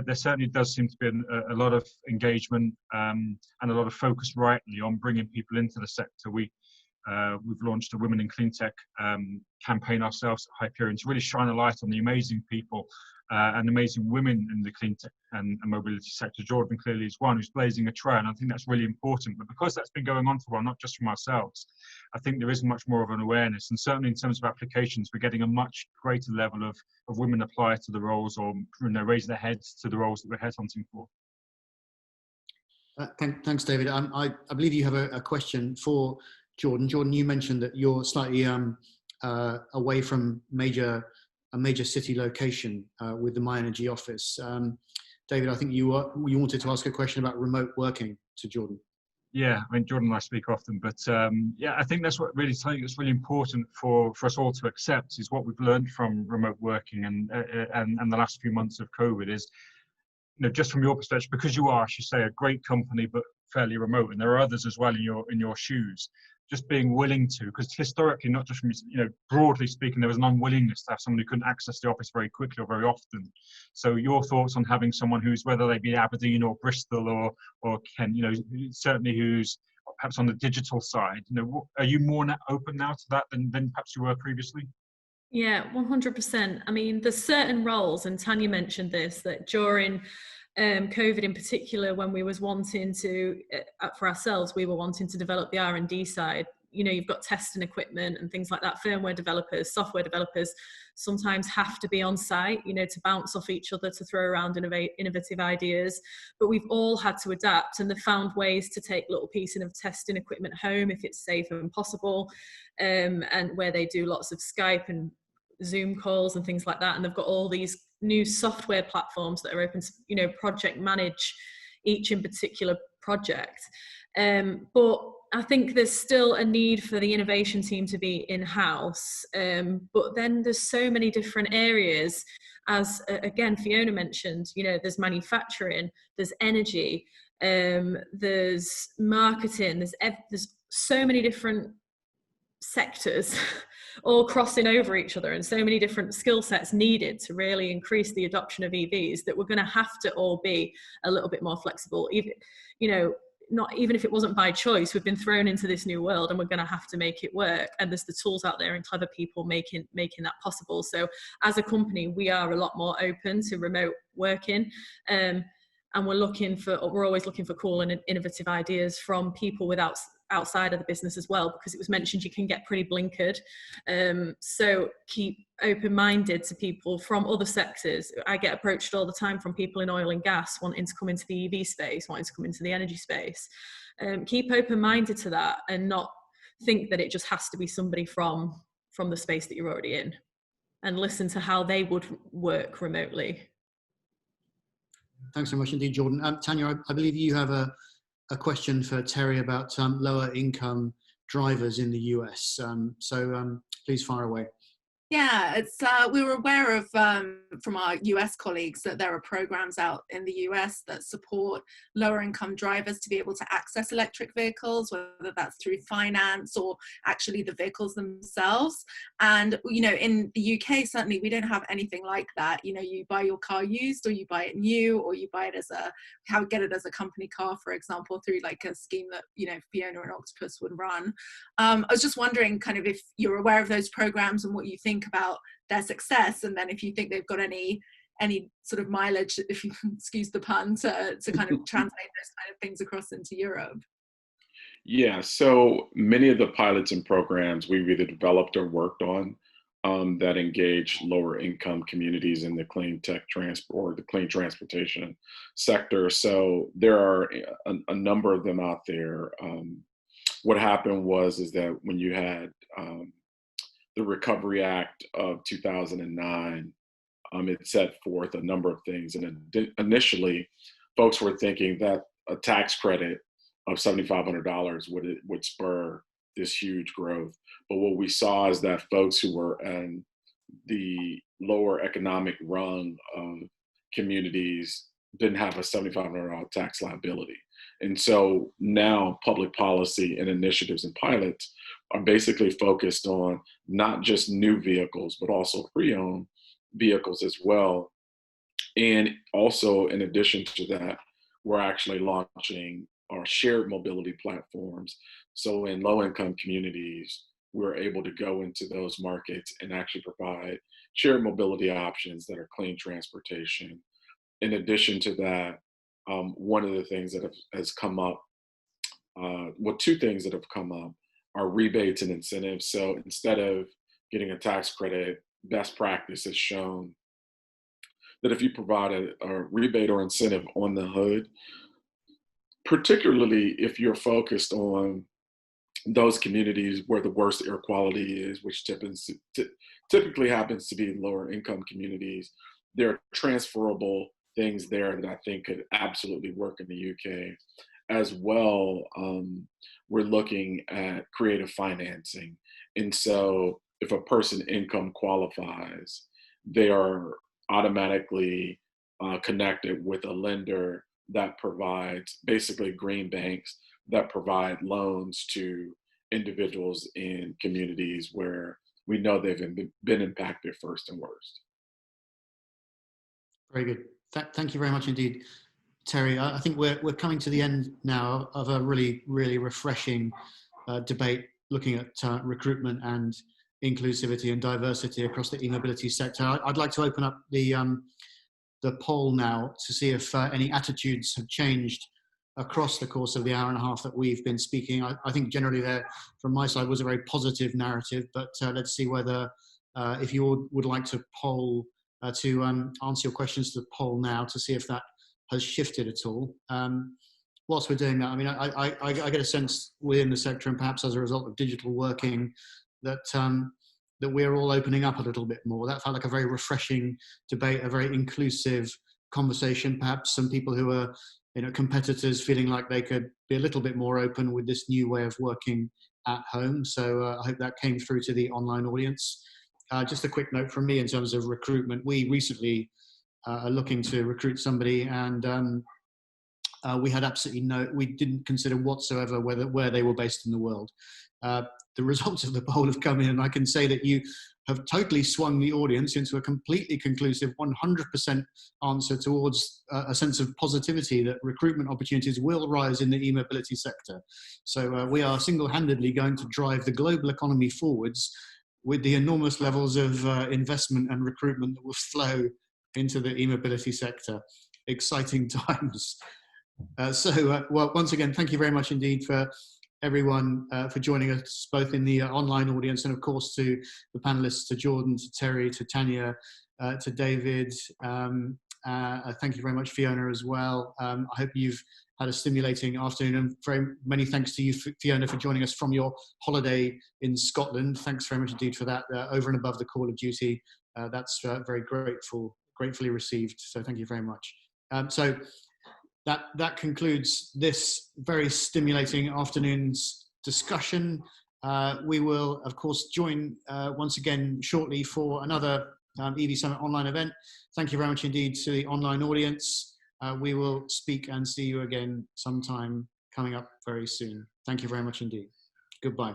there certainly does seem to be a lot of engagement and a lot of focus, rightly, on bringing people into the sector. We've launched a Women in Clean Tech campaign ourselves at Hyperion to really shine a light on the amazing people and amazing women in the clean tech and mobility sector. Jordan clearly is one who's blazing a trail, and I think that's really important. But because that's been going on for a while, not just from ourselves, I think there is much more of an awareness. And certainly in terms of applications, we're getting a much greater level of women apply to the roles, or raise their heads to the roles that we're headhunting for. Thanks, David. I believe you have a question for Jordan. Jordan, you mentioned that you're slightly away from a major city location with the My Energy office. David, I think you wanted to ask a question about remote working to Jordan. Yeah, I mean, Jordan and I speak often, but yeah, I think that's what really something that's really important for us all to accept is what we've learned from remote working and the last few months of COVID is, just from your perspective, because you are, I should say, a great company, but fairly remote, and there are others as well in your shoes. Just being willing to, because historically, not just from, broadly speaking, there was an unwillingness to have someone who couldn't access the office very quickly or very often. So your thoughts on having someone who's, whether they be Aberdeen or Bristol or Kent, certainly who's perhaps on the digital side, are you more open now to that than perhaps you were previously? Yeah, 100%. I mean, there's certain roles, and Tanya mentioned this, that during COVID in particular, when we was wanting to, for ourselves, we were wanting to develop the R&D side. You've got testing equipment and things like that. Firmware developers, software developers sometimes have to be on site, to bounce off each other, to throw around innovative ideas. But we've all had to adapt, and they've found ways to take little pieces of testing equipment home if it's safe and possible, and where they do lots of Skype and Zoom calls and things like that. And they've got all these new software platforms that are open to, project manage each in particular project. But I think there's still a need for the innovation team to be in-house. But then there's so many different areas, as again, Fiona mentioned, there's manufacturing, there's energy, there's marketing, there's so many different sectors all crossing over each other, and so many different skill sets needed to really increase the adoption of EVs, that we're going to have to all be a little bit more flexible. Even if it wasn't by choice, we've been thrown into this new world, and we're going to have to make it work. And there's the tools out there and clever people making that possible. So as a company, we are a lot more open to remote working, and we're always looking for cool and innovative ideas from people outside of the business as well, because it was mentioned you can get pretty blinkered. So keep open-minded to people from other sectors. I get approached all the time from people in oil and gas wanting to come into the EV space, wanting to come into the energy space. Keep open-minded to that, and not think that it just has to be somebody from the space that you're already in, and listen to how they would work remotely. Thanks very much indeed, Jordan. Tanya, I believe you have a question for Terry about lower income drivers in the US. So please fire away. Yeah, it's we were aware of from our US colleagues that there are programs out in the US that support lower income drivers to be able to access electric vehicles, whether that's through finance or actually the vehicles themselves. And you know, in the UK, certainly we don't have anything like that. You know, you buy your car used, or you buy it new, or you buy it as get it as a company car, for example, through like a scheme that, you know, Fiona and Octopus would run. I was just wondering kind of if you're aware of those programs and what you think about their success, and then if you think they've got any sort of mileage, if you excuse the pun, to kind of translate those kind of things across into Europe. Yeah, so many of the pilots and programs we've either developed or worked on that engage lower income communities in the clean tech transport or the clean transportation sector. So there are a number of them out there. What happened is that when you had the Recovery Act of 2009, it set forth a number of things. And initially, folks were thinking that a tax credit of $7,500 would spur this huge growth. But what we saw is that folks who were in the lower economic rung of communities didn't have a $7,500 tax liability. And so now public policy and initiatives and pilots are basically focused on not just new vehicles, but also pre-owned vehicles as well. And also, in addition to that, we're actually launching our shared mobility platforms. So in low-income communities, we're able to go into those markets and actually provide shared mobility options that are clean transportation. In addition to that, one of the things that has come up, two things that have come up are rebates and incentives. So instead of getting a tax credit, best practice has shown that if you provide a rebate or incentive on the hood, particularly if you're focused on those communities where the worst air quality is, which typically happens to be in lower income communities, there are transferable things there that I think could absolutely work in the UK. As well, we're looking at creative financing. And so if a person income qualifies, they are automatically connected with a lender that provides basically green banks that provide loans to individuals in communities where we know they've been impacted first and worst. Very good. Thank you very much indeed, Terry. I think we're coming to the end now of a really, really refreshing debate looking at recruitment and inclusivity and diversity across the e-mobility sector. I'd like to open up the poll now to see if any attitudes have changed across the course of the hour and a half that we've been speaking. I think generally there, from my side, was a very positive narrative, but let's see whether if you all would like to poll, to answer your questions to the poll now to see if that has shifted at all. Whilst we're doing that, I mean, I get a sense within the sector, and perhaps as a result of digital working, that that we're all opening up a little bit more. That felt like a very refreshing debate, a very inclusive conversation. Perhaps some people who are, you know, competitors feeling like they could be a little bit more open with this new way of working at home. So I hope that came through to the online audience. Just a quick note from me in terms of recruitment. We recently are looking to recruit somebody, and we had absolutely we didn't consider whatsoever where they were based in the world. The results of the poll have come in, and I can say that you have totally swung the audience into a completely conclusive 100% answer towards a sense of positivity that recruitment opportunities will rise in the e-mobility sector. So we are single-handedly going to drive the global economy forwards with the enormous levels of investment and recruitment that will flow into the e-mobility sector. Exciting times. Well, once again, thank you very much indeed for everyone for joining us, both in the online audience and of course to the panelists, to Jordan, to Terry, to Tanya, to David. Thank you very much, Fiona, as well. I hope you've had a stimulating afternoon, and very many thanks to you, Fiona, for joining us from your holiday in Scotland. Thanks very much indeed for that, over and above the call of duty. That's very gratefully received, so thank you very much. So that concludes this very stimulating afternoon's discussion. We will, of course, join once again shortly for another Evie Summit online event. Thank you very much indeed to the online audience. We will speak and see you again sometime coming up very soon. Thank you very much indeed. Goodbye.